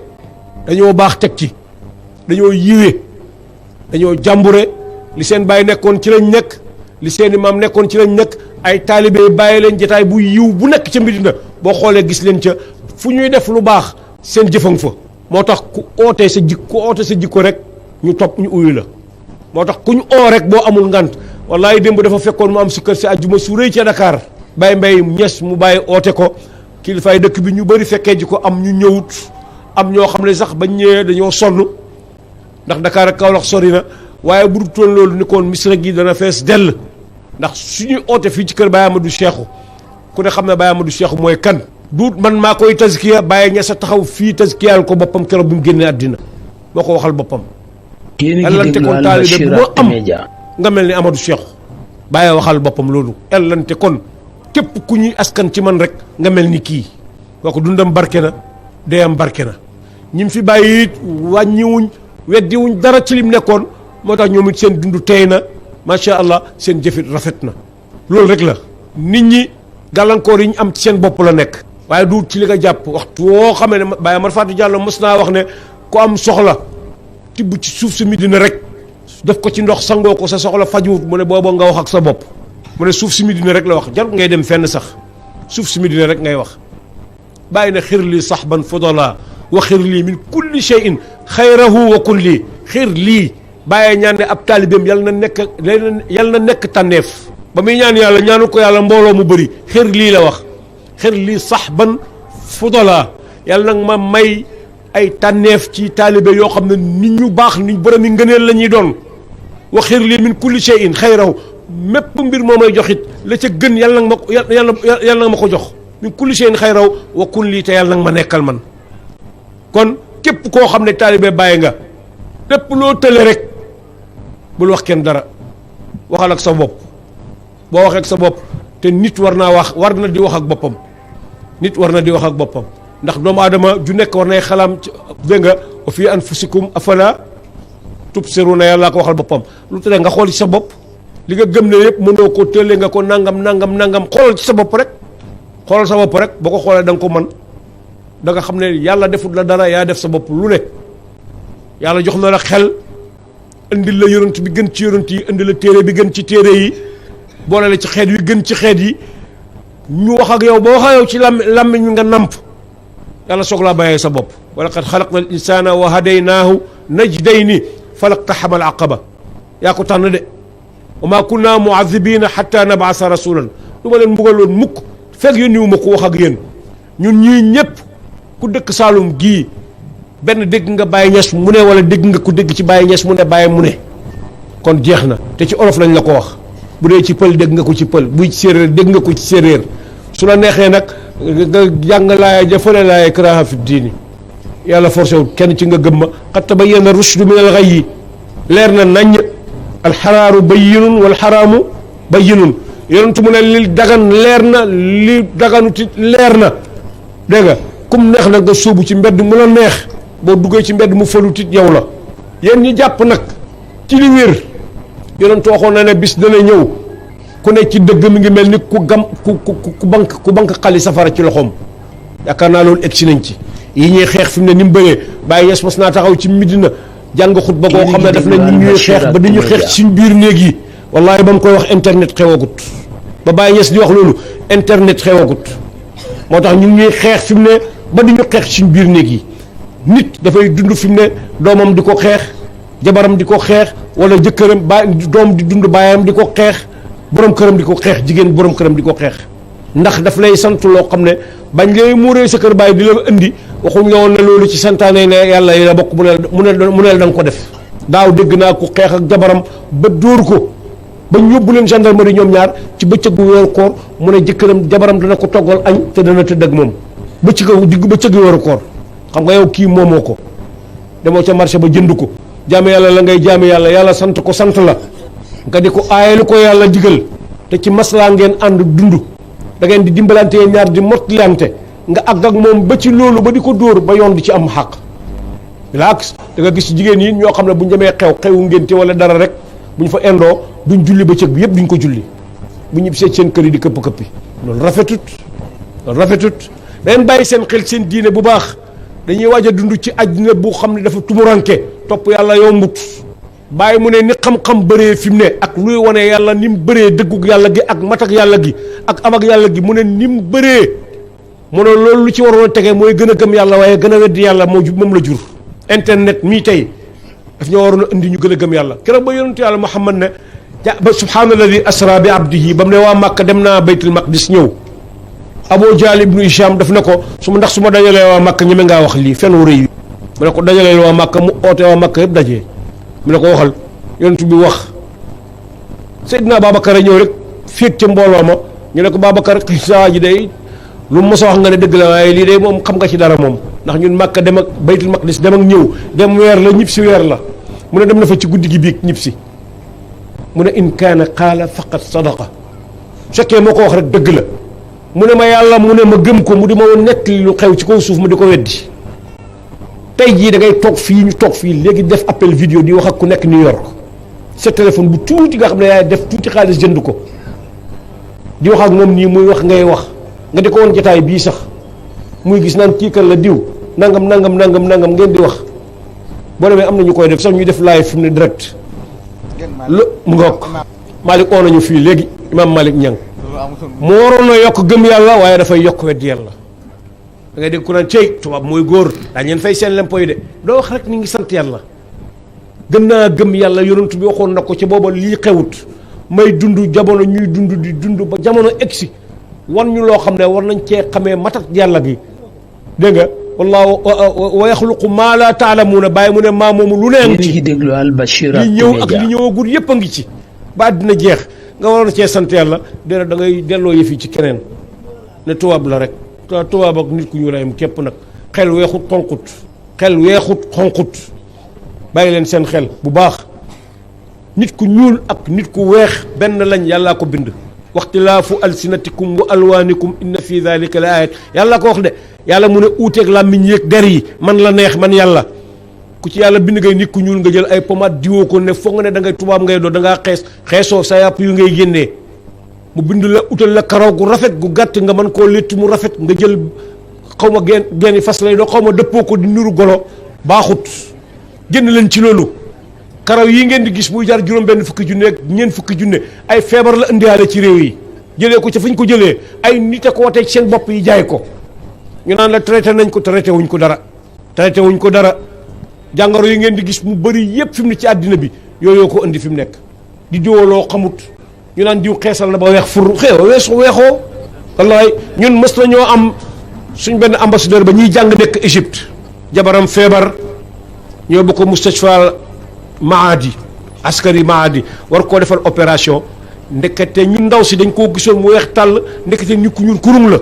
dañoo baax teg ci dañoo yiwe dañoo jàmbure li seen baay nekkoon ci lañ nekk li seeni maam nekkoon ci lañ nekk ay taalibe bàyyi leen jotaay bu yiw bu nekk ca Medina boo xoolee gis leen ca fu ñuy def lu baax seen jëfang fa moo tax ku ootee sa jikko rek ñu topp ñu uyu la moo tax ku ñu oo rek boo amul ngant wallaay démb dafa fekkoon mu am si kër si àjjuma su rëy ca Dakar Baye Mbaye ñes mu bàyyi oote ko kilifaay dëkk bi ñu bëri fekkee ji ko am ñu ñëwut am ñoo xam ne sax bañ ñëwee dañoo sonn ndax Dakar ak Kaolack sori na waaye bu dul toon loolu ni koon misra gi dana fees dell ndax suñuy oote fii ci kër Baye Amadou Cheikhou ku ne xam ne Baye Amadou Cheikhou mooy kan duut man maa koy tazkiya Baye ñes a taxaw fii tazkiyal ko boppam keroog bi mu génnee àddina moo ko waxal boppam ellante kon taalibe bu moo am nga mel ni Amadou Cheikhou Baye waxal boppam loolu ellante kon képp ku ñuy askan ci man rek nga mel ni kii kooku dundam barke na deyam barke na ñim fi bàyyi it wàññiwuñ weddiwuñ dara ci lim nekkoon moo tax ñoom it seen dund teey na macha allah seen jëfit rafet na loolu rek la nit ñi gàllankoor yi ñu am ci seen bopp la nekk waaye du ci li nga jàpp waxtu woo xamee ne Baye Amar Fatou Diallo mos naa wax ne ku am soxla tibb ci suuf si Medina rek def ko ci ndox sangoo ko sa soxla fajuwut mu ne booba nga wax ak sa bopp mu ne suuf si Medina rek la wax jarul ngay dem fenn sax suuf si Medina rek ngay wax bàyyi na xir lii saxban fudala wa xir lii min kulli shay'in xayrahu wa kun lii xir lii bàyyee ñaan ne ab taalibeem yal na nekk tànneef ba muy ñaan yàlla ñaanu ko yàlla mbooloo mu bëri xir lii la wax xir lii saxban fudala yàlla nag ma may ay tànneef ci taalibe yoo xam ne nit ñu baax nit borom yi ngëneel la ñuy doon wa xir lii min kulli shay'in xayrahu mépp mbir moo may joxit la ca gën yàlla nag ma ko yàlla nag ma ko jox min kulli shay'in xayrahu wa kun lii te yàlla nag ma nekkal man kon képp koo xam ne taalibe bàyyi nga lépp loo tële rek bul wax kenn dara waxal ak sa bopp boo waxee ak sa bopp te nit war na di wax ak boppam nit war na di wax ak boppam ndax doomu aadama ju nekk war nay xalaam ci dégg nga wa fii anfusikum afala tubsiruna yàlla ko waxal boppam lu tere nga xool ci sa bopp li nga gëm ne yëpp mënoo ko tële nga ko nangam xoolal ci sa bopp rek xoolal sa bopp rek boo ko xoolee da nga ko mën da nga xam ne yàlla defut la dara yaa def sa bopp lu ne yàlla jox na la xel indil la yonent bi gën ci yonent yi indil la téere bi gën ci téere yi boole la ci xeet wi gën ci xeet yi ñu wax ak yow ba wax ak yow ci làmmiñ mi nga namp yàlla soog laa bàyyee sa bopp wa laqad xalaqna al insana wa hadaynaahu najdayni falaqtaxama al aqaba yaa ko tànn de wa maa kunna muazibina xatta nabasa rasulan lu ma leen mbugaloon mukk fekk yónniwu ma ko wax ak yéen ñun ñii ñëpp ku dëkk Saalum gii benn dégg nga Baye Niass mu ne wala dégg nga ku dégg ci Baye Niass mu ne Baye mu ne kon jeex na te ci olof lañ la ko wax bu dee ci pël dégg nga ko ci pël buy ci séeréer dégg nga ko ci séeréer su la neexee nag nga jàng laaya jëfale laaya ikraaha fi diini yàlla forcé wul kenn ci nga gëm ma qad tabayyana rushdu min al-ghayyi leer na naññ alxaraaru bayyinun wal xaraamu bayyinun yonentu mu ne li dagan leer na li daganuti leer na dégg nga kum neex nag nga sóobu ci mbedd mu la neex boo duggee ci mbedd mu falutit yow la yéen ñi jàpp nag ci li wér yonentu waxoon na ne bis dana ñëw ku ne ci dëgg mi ngi mel ni ku bank xali safara ci loxoom yaakaar naa loolu egsi nañ ci yi ñuy xeex fi mu ne ni mu bëree Baye Niass mas naa taxaw ci Midina jàng xutba koo xam ne daf ne ñu ñuy xeex ba dañuy xeex ci suñ biir néeg yi wallahi ba mu koy wax internet xewagut ba Baye Niass di wax loolu internet xewagut moo tax ñu ñuy xeex fi mu ne ba dañu xeex ci suñ biir néeg yi nit dafay dund fi mu ne doomam di ko xeex jabaram di ko xeex wala jëkkëram doom di dund baayam di ko xeex borom këram di ko xeex jigéen borom këram di ko xeex ndax daf lay sant loo xam ne bañ lay muuree sa kër baay di la indi waxuñ la woon ne loolu ci santaane ne yàlla yi la bokk mu ne da nga ko def daaw dégg naa ko xeex ak jabaram ba dóor ko ba ñu yóbbu leen gendarmerie ñoom ñaar ci bëccëgu weeru koor mu ne jëkkëram jabaram dana ko toggal añ te dana tëdd ak moom bëccëgu weeru koor xam nga yow kii moomoo ko demoo ca marché ba jënd ko jaame yàlla la ngay jaame yàlla sant ko sant la nga di ko aaye lu ko yàlla digal te ci maslaa ngeen ànd dund da ngeen di dimbalante ñaar di mottilante nga àgg ak moom ba ci loolu ba di ko dóor ba yoon di ci am xàq relax da nga gis jigéen yi ñoo xam ne bu ñu demee xewu ngénte wala dara rek bu ñu fa indoo duñ julli bëccëg bi yëpp duñ ko julli bu ñu bisee seen kër yi di këpp-këppi loolu rafetut dañ bàyyi seen xel seen diine bu baax dañuy waaj a dund ci àddina bu xam ne dafa tumuranke topp yàlla yombut bàyyi mu ne ni xam-xam bëree fi mu ne ak luy wane yàlla ni mu bëree dëggug yàlla gi ak matak yàlla gi ak am ak yàlla gi mu ne ni mu bëree mu ne loolu lu ci waroon a tegee mooy gën a gëm yàlla waaye gën a weddi yàlla moom la jur internet mii tey daf ñoo waroon a indi ñu gën a gëm yàlla keroog ba yonentu yàlla Muhammad ne ba subhaanalladi asra bi abdihi ba mu ne waa Màkka dem naa baytul maqdis ñëw Abu Jahl ibnu Hisham daf ne ko su ma dajalee waa Màkka ñeme ngaa wax lii fen wu rëy wi mu ne ko dajalee waa Màkka mu oote waa Màkka yëpp dajee mu ne ko waxal yonent bi wax Seydina Babacar a ñëw rek féeg ca mbooloo ma ñu ne ko Babacar saa ji day lu mu mos a wax nga ne dëgg la waaye lii day moom xam nga ci dara moom ndax ñun Màkka dem ak baytul maqdis dem ak ñëw dem weer la ñib si weer la mu ne dem na fa ci guddi gi biig ñib si mu ne in kaana qaala faqad sadaqa su fekkee moo ko wax rek dëgg la mu ne ma yàlla mu ne ma gëm ko mu di ma nettali lu xew ci kaw suuf mu di ko weddi tey jii da ngay toog fii ñu toog fii léegi def appel vidéo di wax ak ku nekk New York sa téléphone bu tuuti nga xam ne yaay def tuuti xaalis jënd ko di wax ak moom nii muy wax ngay wax nga di ko woon jotaay bii sax muy gis naan kii kan la diw nangam ngeen di wax boo demee am na ñu koy def sax ñuy def live fi mu ne direct mu ngoog Malick oo nañu fii léegi imaam Malick Niang mu waroon na yokk gëm yàlla waaye dafay yokk weddi yàlla da ngay dégg ku naan cey tubaab mooy góor daa ñeen fay seen lempo yi de doo wax rek ni ngi sant yàlla gën naa gëm yàlla yonent bi waxoon na ko ci booba lii xewut may dund jamono ñuy dund di dund ba jamono egsi wan ñu loo xam ne war nañ cee xamee matak yàlla gi dégg nga wallaahu wa yaxluqu maa laa taalamuuna bàyyi mu ne maa moomu lu ne ngi ci li ñëw ak li ñëwagul yëpp a ngi ci ba àddina jeex nga waroon cee sant yàlla déedéet da ngay delloo yëf yi ci keneen ne tubaab la rek tubaab ak nit ku ñu layam képp nag xel weexut xonqut bàyyi leen seen xel bu baax nit ku ñuul ak nit ku weex benn lañ yàllaa ko bind waxtilaafu alsinatikum wa alwaanikum inna fi dalika la ayat yàlla ko wax de yàlla mu ne uuteeg làmmiñ yéeg der yi man la neex man yàlla ku ci yàlla bind ngay nit ku ñuul nga jël ay pommade diwoo ko ne foog nga ne da ngay tubaab ngay doon da ngaa xeesoo sa yàpp yu ngay génnee mu bind la utal la karaw gu rafet gu gàtt nga mën koo létt mu rafet nga jël xaw ma genn fas lay doo xaw ma dëppoo ko di niru golo baaxut. génn leen ci loolu karaw yi ngeen di gis muy jar juróom-benn fukki junne ak ñeent fukki junne ay feebar la indiwaale ci réew yi jëlee ko ca fañ ko jëlee ay nit a ko watee ci seen bopp yi jaay ko ñu naan la traité nañ ko traité wuñ ko dara traité wuñ ko dara. jàngoro yi ngeen di gis mu bëri yëpp fi mu ne ci àddina bi yooyu ko indi fi mu nekk di diwoloo xamut ñu naan diw xeesal na ba weex fur weexoo wallaay ñun mës na ñoo am suñ benn ambassadeur ba ñuy jàng nekk Égypte jabaram feebar ñoo bu ko mustashfa Maadi askari Maadi war koo defal opération ndekete ñun ndaw si dañ koo gisoon mu weex tàll ndekete ñu ku ñun kurum la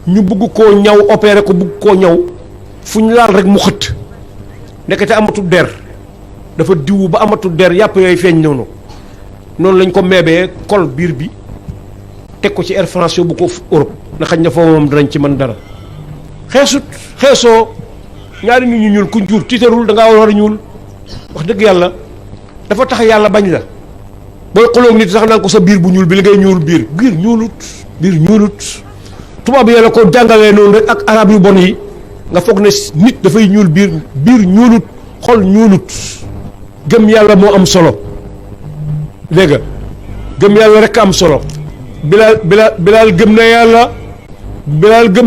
ñu bugg koo ñaw opéré ko bugg koo ñaw fu ñu laal rek mu xëtt ndekete amatul der dafa diwu ba amatul der yàpp yooyu feeñ noonu lañ ko meebee kol biir bi teg ko ci Air France bu ko Europe na xañ na foofu moom danañ ci mën dara xeesoo ñaari nit ñu ñuul kuñ jur tiitarul da ngaa war a ñuul wax dëgg yàlla dafa tax yàlla bañ la booy xoloog nit sax naan ko sa biir bu ñuul bi li ngay ñuul biir ñuulut tubaab yàlla ko jàngalee noonu rek ak arab yu bon yi nga foog ne nit dafay ñuul biir ñuulut xol ñuulut gëm yàlla moo am solo dégg nga gëm yàlla rek am solo bilaal gëm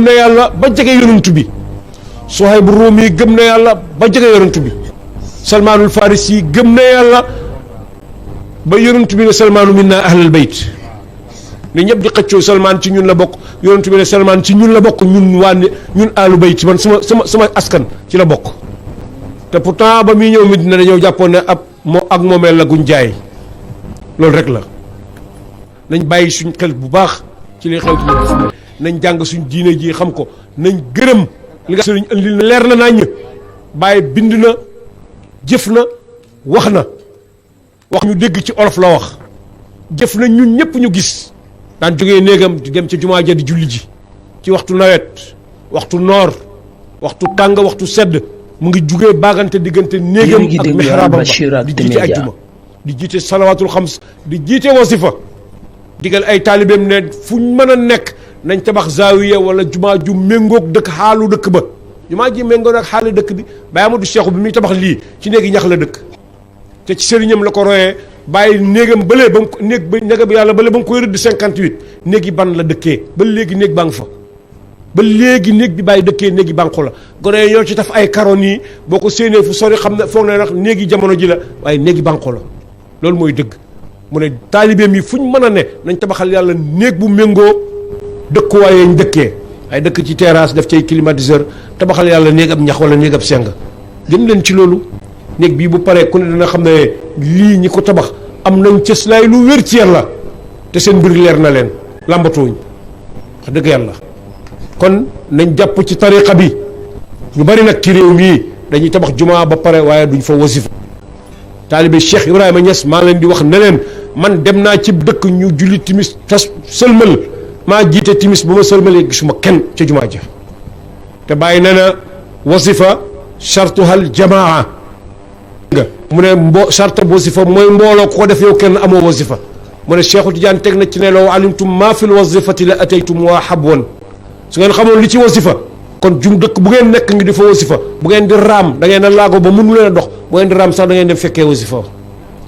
na yàlla ba jege yonent bi Suhayb Rumi gëm na yàlla ba jege yonent bi Salmaanul Farisi gëm na yàlla ba yonent bi ne Salmaanu minna ahlal bayt ne ñëpp di xëccoo Salmaan ci ñun la bokk yonent bi ne Salmaan ci ñun la bokk ñun ahlu bayt man sama askan ci la bokk te pourtant ba muy ñëw Medina dañoo jàppoon ne ak moomeel la guñ jaay loolu rek la nañ bàyyi suñ xel bu baax ci li xew ci ñun nañ jàng suñ diine ji xam ko nañ gërëm li nga sëriñ indi leer na nañ bàyyi bind na jëf na wax ñu dégg ci olof la wax jëf na ñun ñëpp ñu gis daan jógee néegam di dem ci jumaa ja di julli ji ci waxtu nawet waxtu noor waxtu tàng waxtu sedd mu ngi jugee baagante diggante néegam ak mihraabam ba di jiite ajjuma di jiite salawaatul xams di jiite wasifa digal ay taalibeem ne fuñ mën a nekk nañ tabax zaawiya wala jumaa ju méngoog dëkk xaalu dëkk ba jumaa ji méngoog ak xaalu dëkk bi Baye Amadou Cheikhou bi muy tabax lii ci néegi ñax la dëkk te ci sëriñam la ko royee bàyyi néegam bële ba néeg bi yàlla bële ba mu koy rëdd 58 néegi ban la dëkkee ba léegi néeg baa ngi fa ba léegi néeg bi bàyyi dëkkee néegi bànqu la gone yi ñoo ci taf ay karoon yi boo ko séenee fu sori xam ne foog na nag néegi jamono ji la waaye néegi bànqu la loolu mooy dëgg mu ne taalibeem yi fu ñu mën a ne nañ tabaxal yàlla néeg bu méngoo dëkkuwaay yañ dëkkee ay dëkk ci terrasse def cay climatiseur tabaxal yàlla néeg ab ñax wala néeg ab seng gëm leen ci loolu néeg bii bu paree ku ne dina xam ne lii ñi ko tabax am nañ cëslaay lu wér ci yàlla te seen mbir leer na leen làmbatuwuñ wax dëgg yàlla kon nañ jàpp ci tariqa bi ñu bari nag ci réew mii dañuy tabax jumaa ba pare waaye duñ fa wasifa taalibe Cheikh Ibrahima Niass maa leen di wax ne leen man dem naa ci dëkk ñu julli timis tas sëlmal maa jiite timis bu ma sëlmalee gisuma kenn ca jumaa ja te bàyyi na na wasifa chartuhal jamaa nga mu ne charte wasifa mooy mbooloo ko def yow kenn amoo wasifa mu ne Cheikhu Tidiane teg na ci ne law alimtum maa fil wasifati la ataytum waa habwan su ngeen xamoon li ci wasifa kon jum dëkk bu ngeen nekk ngi di fa wasifa bu ngeen di raam da ngeen a laago ba mënu leen a dox bu ngeen di raam sax da ngeen dem fekkee wasifa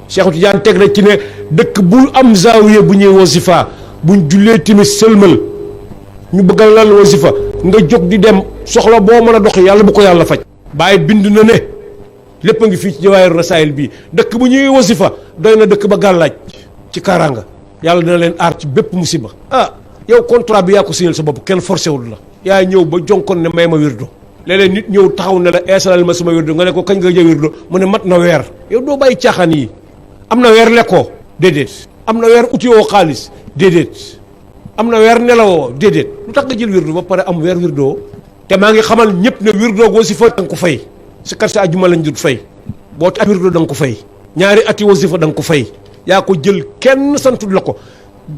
Cheikhu Tidiane teg na ci ne dëkk bu am zaawiya bu ñuy wasifa buñ jullee timis sëlmal ñu bëggal lal wasifa nga jóg di dem soxla boo mën a dox yàlla bu ko yàlla faj bàyyi bind na ne lépp a ngi fii ci Jawaahir Rasaayil bii dëkk bu ñuy wasifa doy na dëkk ba gàllaaj ci kaaraanga yàlla dina leen aar ci bépp musiba ah yow contrat bi yaa ko signal sa bopp kenn forcé wul la yaa ñëw ba jonkoon ne may ma wirdo léeg-léeg nit ñëw taxaw ne la eesalal ma sama wirdo nga ne ko kañ nga jël wirdo mu ne mat na weer yow doo bàyyi caaxaan yi am na weer lekkoo déedéet am na weer utiwoo xaalis déedéet am na weer nelawoo déedéet lu tax nga jël wirdo ba pare am weer wirdo te maa ngi xamal ñëpp ne wirdo wasifa da nga ko fay si kat sa ajuma lañ dut fay boo at wirdo da nga ko fay ñaari ati wasifa da nga ko fay yaa ko jël kenn santul la ko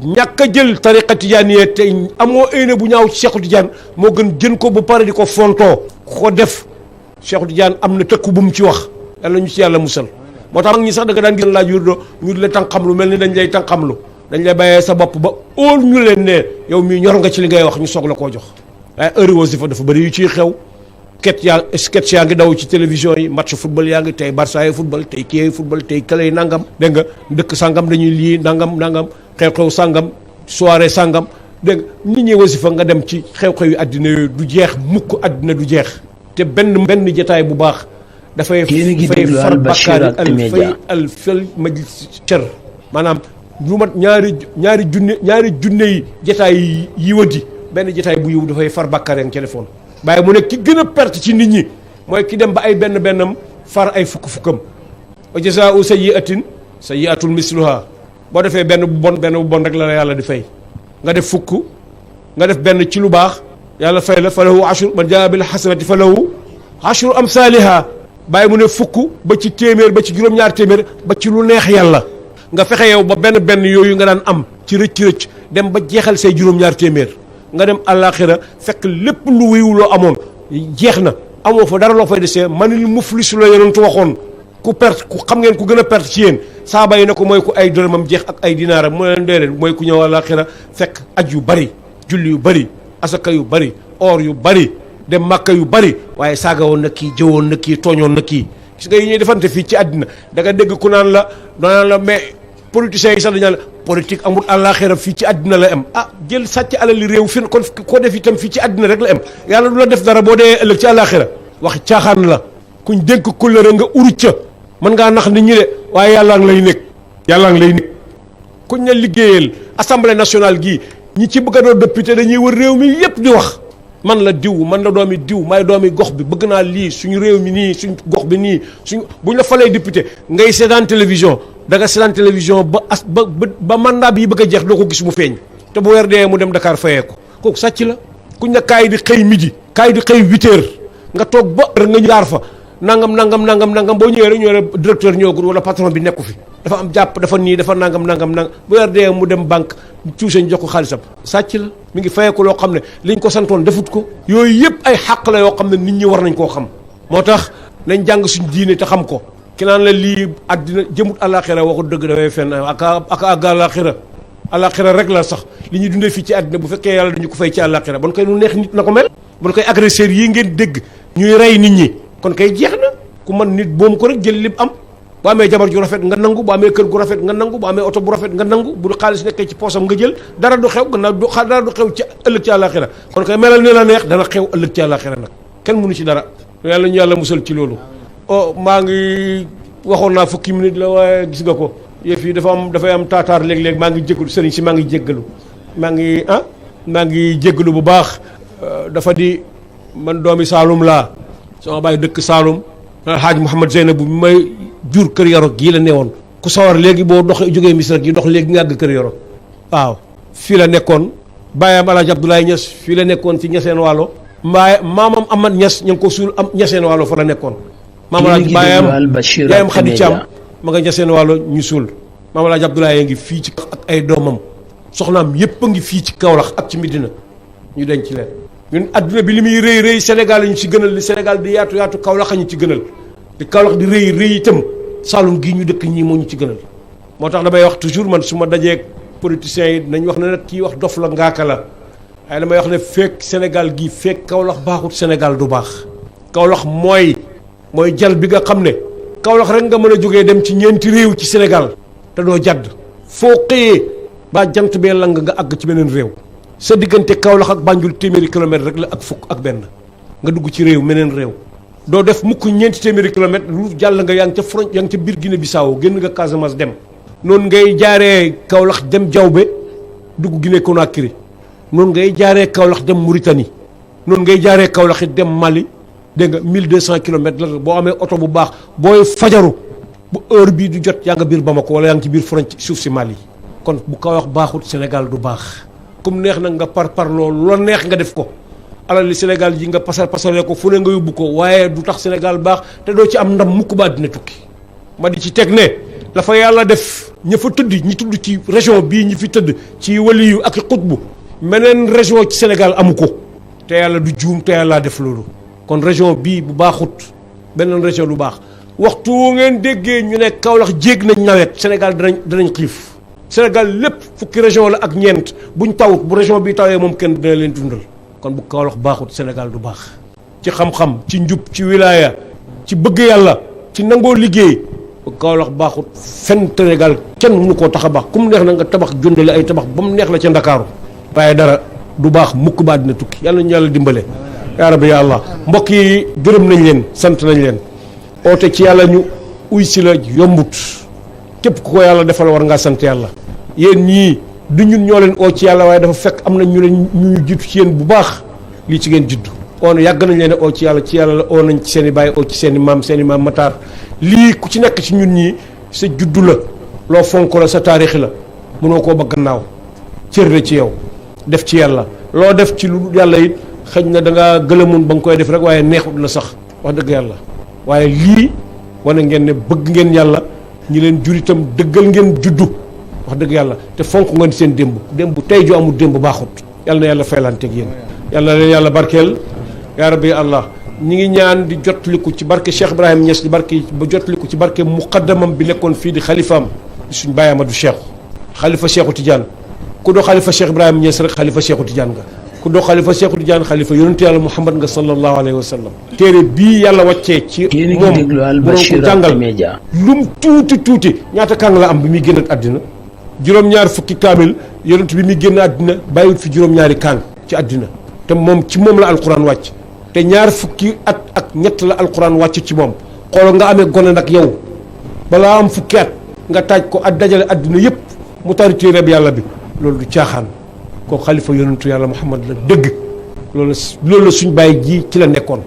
ñàkk a jël tariqa tijaaniyee te amoo éene bu ñaaw ci Cheikhu Tidiane moo gën jën ko ba pare di ko fontoo ko def Cheikhu Tidiane am na tëkku bu mu ci wax yàlla ñu ci yàlla musal moo tax mag ñi sax da nga daan gis laaj wirdo ñu di la tànqam lu mel ni dañ lay tànqam lu dañ lay bàyyee sa bopp ba óol ñu leen ne yow mii ñor nga ci li ngay wax ñu soog la koo jox waaye heure wasifa dafa bëri yu ciy xew sketch yaa ngi daw ci télévision yi match football yaa ngi tey Barça yi football tey kii football tey kële yi nangam dégg nga dëkk sangam dañuy lii nangam xew-xew sangam soirée sangam dégg nga nit ñi wasifa nga dem ci xew-xew yi àddina yooyu du jeex mukk àddina du jeex te benn jotaay bu baax dafay far bakkaar al fil majlis cër maanaam lu mat ñaari junne yi jotaay yi wëddi benn jotaay bu yiw dafay far bakkaar yaa ngi téléphone waaye mu ne ki gën a perte ci nit ñi mooy ki dem ba ay bennam far ay fukk-fukkam wa jazaa'u sayyi'atun misluha boo defee benn bu bon rek la yàlla di fay nga def fukk nga def benn ci lu baax yàlla fay la fa lahu ashru man jaa bil hasanati fa lahu ashru amsaaliha bàyyi mu ne fukk ba ci téeméer ba ci juróom-ñaar téeméer ba ci lu neex yàlla nga fexe yow ba benn yooyu nga daan am ci rëcc dem ba jeexal say juróom-ñaar téeméer nga dem àllaaxira fekk lépp lu wéyu loo amoon jeex na amoo fa dara loo fay desee manil muflisu la yonentu waxoon ku perte ku xam ngeen ku gën a perte ci yéen saaba yi ne ko mooy ku ay dërëmam jeex ak ay dinaaram mu leen déedéet mooy ku ñëw àllaaxira fekk aj yu bari julli yu bari asaka yu bari or yu bari dem màkka yu bari waaye saaga woon na kii jëwoon na kii tooñoon na kii gis nga yi ñuy defante fii ci àddina da nga dégg ku naan la mais politiciens yi sax dañu naan la politique amul àllaaxira fii ci àddina la am jël sàcc alali réew fi kon koo def itam fii ci àddina rek la am yàlla du la def dara boo dee ëllëg ci àllaaxira wax caaxaan la kuñ dénk kóllëre nga uruc ca mën ngaa nax nit ñi de waaye yàllaa ngi lay nekk kuñ ne liggéeyal assemblée nationale gii ñi ci bëgg a doon député dañuy wër réew mi yépp di wax man la diw man la doomi diw may doomi gox bi bëgg naa lii suñu réew mi nii suñ gox bi nii buñ la falee député ngay seetaan télévision da nga seetaan télévision ba mandat bi bëgg a jeex doo ko gis mu feeñ te bu weer dee mu dem Dakar fayee ko kooku sàcc la kuñ ne kaay di xëy midi kaay di xëy 8 heures nga toog ba nga jaar fa nangam boo ñëwee rek ñëwee directeur ñëwagul wala patron bi nekku fi dafa am jàpp dafa nii dafa nangam bu weer dee mu dem banque cuuse ñu jox ko xaalisam sàcc la mi ngi fayee ko loo xam ne liñ ko santoon defut ko yooyu yëpp ay xàq la yoo xam ne nit ñi war nañ koo xam moo tax nañ jàng suñ diine te xam ko ki naan la lii àddina jëmut àllaaxira waxut dëgg dafay fenn ak àgg àllaaxira rek la sax li ñuy dundee fii ci àddina bu fekkee yàlla dañu ko fay ci àllaaxira bon koy nu neex nit na ko mel bon koy agresseur yi ngeen dégg ñuy rey nit ñi kon kay jeex na ku man nit boom ko rek jël lim am boo amee jabar ju rafet nga nangu boo amee kër gu rafet nga nangu boo amee oto bu rafet nga nangu bu xaalis nekkee ci poosam nga jël dara du xew gannaaw dara du xew ci ëllëg ci àllaaxira kon koy melal ni la neex dana xew ëllëg ci àllaaxira nag kenn mënu ci dara yàlla ñu yàlla musal ci loolu maa ngi waxoon naa fukki minute la waaye gis nga ko yëf yi dafay am taataar léeg-léeg maa ngi jéggalu sëriñ si maa ngi jéggalu maa ngi jéggalu bu baax dafa di man doomi Saalum laa sama baay dëkk Saalum Alhaaj Mouhamad Zeynabu bi may jur kër Yoro gii la newoon ku sawar léegi boo doxee jógee Misra gi dox léegi nga àgg kër Yoro waaw fii la nekkoon baayam Alhaaj Abdoulaye Niass fii la nekkoon ci Niassène Waalo maamam Amad Niass ñu ngi ko suul am Niassène Waalo fa la nekkoon maam Alhaaj yaayam Khady Thiam ma nga Niassène Waalo ñu suul maam Alhaaj Abdoulaye ngi fii ci ak ay doomam soxnaam yépp a ngi fii ci Kaolack ak ci Medina ñu denc leen ñun adduna bi li muy rëy Sénégal ñu ci gënal li Sénégal di yaatu Kaolack ñu ci gënal di Kaolack di rëy itam Saloum gii ñu dëkk ñii moo ñu ci gënal moo tax damay wax toujours man su ma dajeeg politiciens yi nañ wax ne nag kii wax dof la ngaaka la waaye damay wax ne fekk Sénégal gii fekk Kaolack baaxut Sénégal du baax Kaolack mooy jal bi nga xam ne Kaolack rek nga mën a jógee dem ci ñeenti réew ci Sénégal te doo jadd foo xëyee ba jant bee lang nga àgg ci beneen réew sa diggante Kaolack ak Banjul téeméeri kilomètre rek la ak fukk ak benn nga dugg ci réew meneen réew doo def mukk ñeenti téeméeri kilomètre lu jàll nga yaa ngi ca front yaa ngi ca biir Guinée Bissau génn nga Casamance dem noonu ngay jaaree Kaolack dem Diaobé dugg Guinée Conakry noonu ngay jaaree Kaolack dem Mauritanie noonu ngay jaaree Kaolack it dem Mali dégg nga 1200 kilomètres la boo amee oto bu baax booy fajaru bu heure bii du jot yaa nga biir Bamako wala yaa ngi ci biir front suuf si Mali kon bu Kaolack baaxut Sénégal du baax comme neex nag nga par loolu la neex nga def ko alal li Sénégal ji nga pasaree ko fu ne nga yóbbu ko waaye du tax Sénégal baax te doo ci am ndam mukk ba àddina tukki ma di ci teg ne la fa yàlla def ña fa tëdd ñi tudd ci région bii ñi fi tëdd ci waliyu ak i xutbu meneen région ci Sénégal amu ko te yàlla du juum te yàlla def loolu kon région bii bu baaxut beneen région du baax waxtu ngeen déggee ñu ne Kaolack jéeg nañ nawet Sénégal danañ xiif Sénégal lépp fukki région la ak ñeent buñ tawut bu région bi tawee moom kenn dina leen dundal kon bu Kaolack baaxut Sénégal du baax ci xam-xam ci njub ci wilaaya ci bëgg yàlla ci nangoo liggéey bu Kaolack baaxut fenn Sénégal kenn mënu koo tax a baax ku mu neex na nga tabax jëndale ay tabax ba mu neex la ca Ndakaaru waaye dara du baax mukk ba dina tukki yàlla ñu yàlla dimbale yaa rabbi ya Allah mbokk yi gërëm nañ leen sant nañ leen oote ci yàlla ñu uy si la yombut képp ku ko yàlla defal war ngaa sant yàlla yéen ñii du ñun ñoo leen oo ci yàlla waaye dafa fekk am na ñu leen ñu jiitu ci yéen bu baax lii ci ngeen juddu oo yàgg nañ leen oo ci yàlla la oo nañ ci seen i baay oo ci seen i maam mataar lii ku ci nekk ci ñun ñii sa juddu la loo fonk la sa taarix la mënoo koo ba gannaaw cër la ci yow def ci yàlla loo def ci lu yàlla it xëj na da ngaa gëlëmoon ba nga koy def rek waaye neexut la sax wax dëgg yàlla waaye lii wane ngeen ne bëgg ngeen yàlla ñi leen jur itam dëggal ngeen juddu wax dëgg yàlla te fonk ngeen seen démb tey ju amul démb baaxut yàlla na yàlla faylanteeg yéen yàlla na leen yàlla barkeel yaa rabbi allah ñi ngi ñaan di jotliku ci barke Cheikh Ibrahima Niass di barke ba jotliku ci barke muqaddamam bi nekkoon fii di xalifaam di suñ Baye Amadou Cheikh xalifa Cheikhu Tidiane ku doo xalifa Cheikh Ibrahima Niass rek xalifa Cheikhu Tidiane nga ku doo xalifa Cheikhu Tidiane xalifa yonentu yàlla Muhammad nga sallallahu alayhi wa sallam téere bii yàlla wàccee ci moom bu ko jàngal lum tuuti ñaata kàng la am bi muy génn àddina juróom-ñaar fukki kaamil yonent bi muy génn àddina bàyyiwut fi juróom-ñaari kàng ci àddina te moom ci moom la alquran wàcc te ñaar fukki at ak ñett la alquran wàcc ci moom xoolal nga amee gone nag yow balaa am fukki at nga taaj ko at dajale àddina yëpp mu tari téereb yàlla bi loolu du caaxaan kooku xalifa yonentu yàlla Muhammad la dëgg loolu la suñ bàyyi ji ci la nekkoon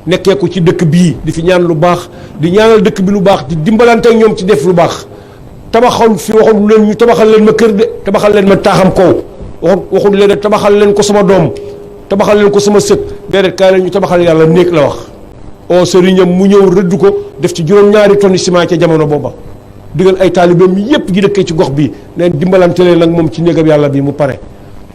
nekkee ko ci dëkk bii di fi ñaan lu baax di ñaanal dëkk bi lu baax di dimbalante ak ñoom ci def lu baax tabaxal fi waxul leen ñu tabaxal leen ma kër de tabaxal leen ma taaxam kaw waxul leen tabaxal leen ko sama doom tabaxal leen ko sama sët déedéet kaay leen ñu tabaxal yàlla néeg la wax o sëriñam mu ñëw rëdd ko def ci juróom-ñaari tonni ciment ca jamono booba digal ay taalibeem yépp gi dëkkee ci gox bi neen dimbalante leen nag moom ci néegam yàlla bi mu pare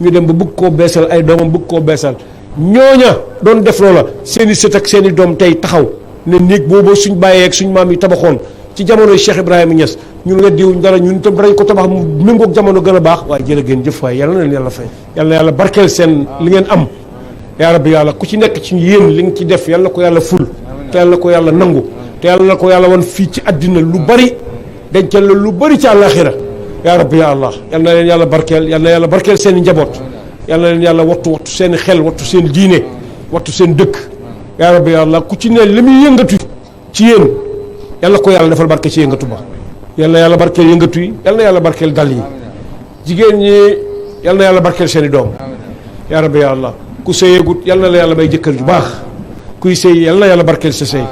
ñu dem ba bëgg koo beesal ay doomam bëgg koo beesal ñooña doon def loola seen i sët ak seen i doom tey taxaw ne néeg boobu suñ bàyyee ak suñ maam yi tabaxoon ci jamonoy Cheikh Ibrahima Niass ñun weddiwuñ dara ñun itam danañ ko tabax mu méngoog jamono gën a baax waaye jërë ngeen jëf waaye yàlla na leen yàlla fay yàlla na yàlla barkeel seen li ngeen am yaa rabbi yàlla ku ci nekk ci yéen li nga ci def yàlla na ko yàlla ful te yàlla na ko yàlla nangu te yàlla na ko yàlla wan fii ci àddina lu bari dencal la lu bari ci àllaaxira yaa rabbi ya allah yàlla na leen yàlla barkeel yàlla na yàlla barkeel seen i njaboot yàlla na leen yàlla wattu seen i xel wattu seen diine wattu seen dëkk yaa rabbi ya allah ku ci ne li muy yëngatu ci yéen yàlla ko yàlla defal barke ci yëngatu ba yàlla na yàlla barkeel yëngatu yi yàlla na yàlla barkeel dal yi jigéen ñi yàlla na yàlla barkeel seen i doom yaa rabbi ya allah ku sëyeegut yàlla na la yàlla may jëkkër ju baax kuy sëy yàlla na yàlla barkeel sa sëy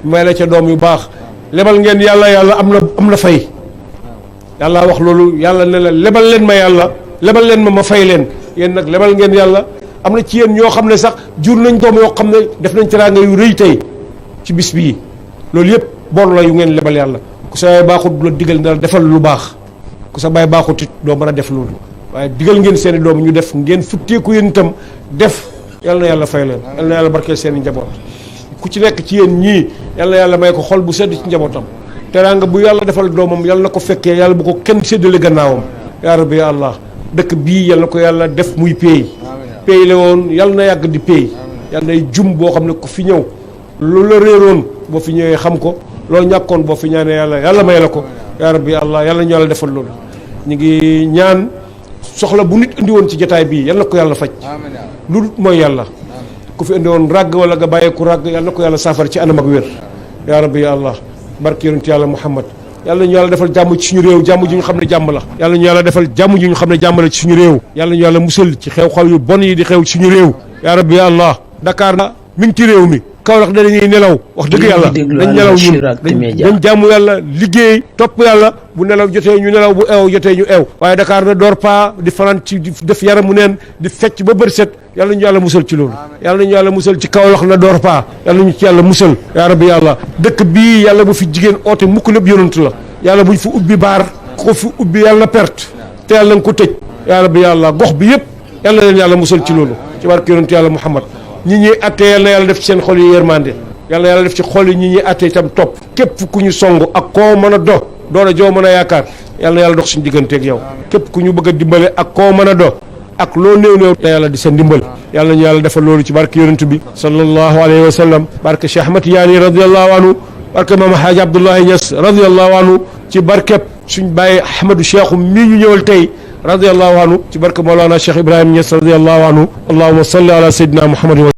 may la ca doom yu baax lebal ngeen yàlla am na fay yàlla wax loolu yàlla ne la lebal leen ma yàlla lebal leen ma fay leen yéen nag lebal ngeen yàlla am na ci yéen ñoo xam ne sax jur nañ doom yoo xam ne def nañ teraanga yu rëy tey ci bis bii loolu yëpp bor la yu ngeen lebal yàlla ku sa baay baaxut du la digal ne la defal lu baax ku sa baay baaxut it doo mën a def loolu waaye digal ngeen seen i doom ñu def ngeen futteeku yéen itam def yàlla na yàlla fay leen yàlla na yàlla barkeel seen i njaboot ku ci nekk ci yéen ñii yàlla na yàlla may ko xol bu sedd ci njabootam teraanga bu yàlla defal doomam yàlla na ko fekkee yàlla bu ko kenn séddale gannaawam yaa rabbi ya allah dëkk bii yàlla na ko yàlla def muy pays la woon yàlla na yàgg di pays yàlla nay jum boo xam ne ku fi ñëw loolu la réeroon boo fi ñëwee xam ko loolu ñàkkoon boo fi ñaanee yàlla may la ko yaa rabbi ya allah yàlla ñu yàlla defal loolu ñu ngi ñaan soxla bu nit indi woon ci jotaay bii yàlla na ko yàlla faj lu mooy yàlla ku fi indi woon ràgg wala nga bàyyeeku ràgg yàlla na ko yàlla saafara ci anam ak wér yaa rabbi ya allah barke yonent yàlla Muhammad yàlla ñu yàlla defal jàmm ci suñu réew jàmm ji ñu xam ne jàmm la yàlla ñu yàlla defal jàmm ji ñu xam ne jàmm la ci suñu réew yàlla ñu yàlla musal ci xew-xew yu bon yi di xew ci suñu réew yaa rabbi ya allah Dakar na mi ngi ci réew mi Kaolack dañuy nelaw wax dëgg yàlla dañ nelaw ñun dañ jàmm yàlla liggéey topp yàlla bu nelaw jotee ñu nelaw bu eew jotee ñu eew waaye Dakar na door pa di fanaan ci di def yaramu neen di fecc ba bër set yàlla ñu yàlla musal ci loolu yàlla ñu yàlla musal ci Kaolack na door pa yàlla ñu ci yàlla musal yaa rabbi yàlla dëkk bii yàlla bu fi jigéen oote mukk lépp yonantu la yàlla buñ fi ubbi baar ko fi ubbi yàlla perte te yàlla nga ko tëj yaa rabbi yàlla gox bi yëpp yàlla leen yàlla musal ci loolu ci barke yonantu yàlla Muhammad ñi ñuy atte yàlla na yàlla def ci seen xol yi yërmande yàlla yàlla def ci xol yi ñi ñuy àtte itam topp képp ku ñu song ak koo mën a doole joo mën a yaakaar yàlla yàlla dox suñu digganteeg yow képp ku ñu bëgg a dimbale ak koo mën a ak loo néew te yàlla di sa ndimbal yàlla ñu yàlla defal loolu ci barke yonent bi sallallahu alayhi wa sallam barke Cheikh Ahmad Tidiane radiyallahu anhu barke Mama Hadj Abdoulaye Niass radiyallahu anhu ci barkeb suñ bàyyi Ahmadou Cheikh mii ñu ñëwal tey radiyallahu anhu ci barke Mawlana Cheikh Ibrahim Niass radiyallahu anhu allahumma salli ala sayyidina Muhammadin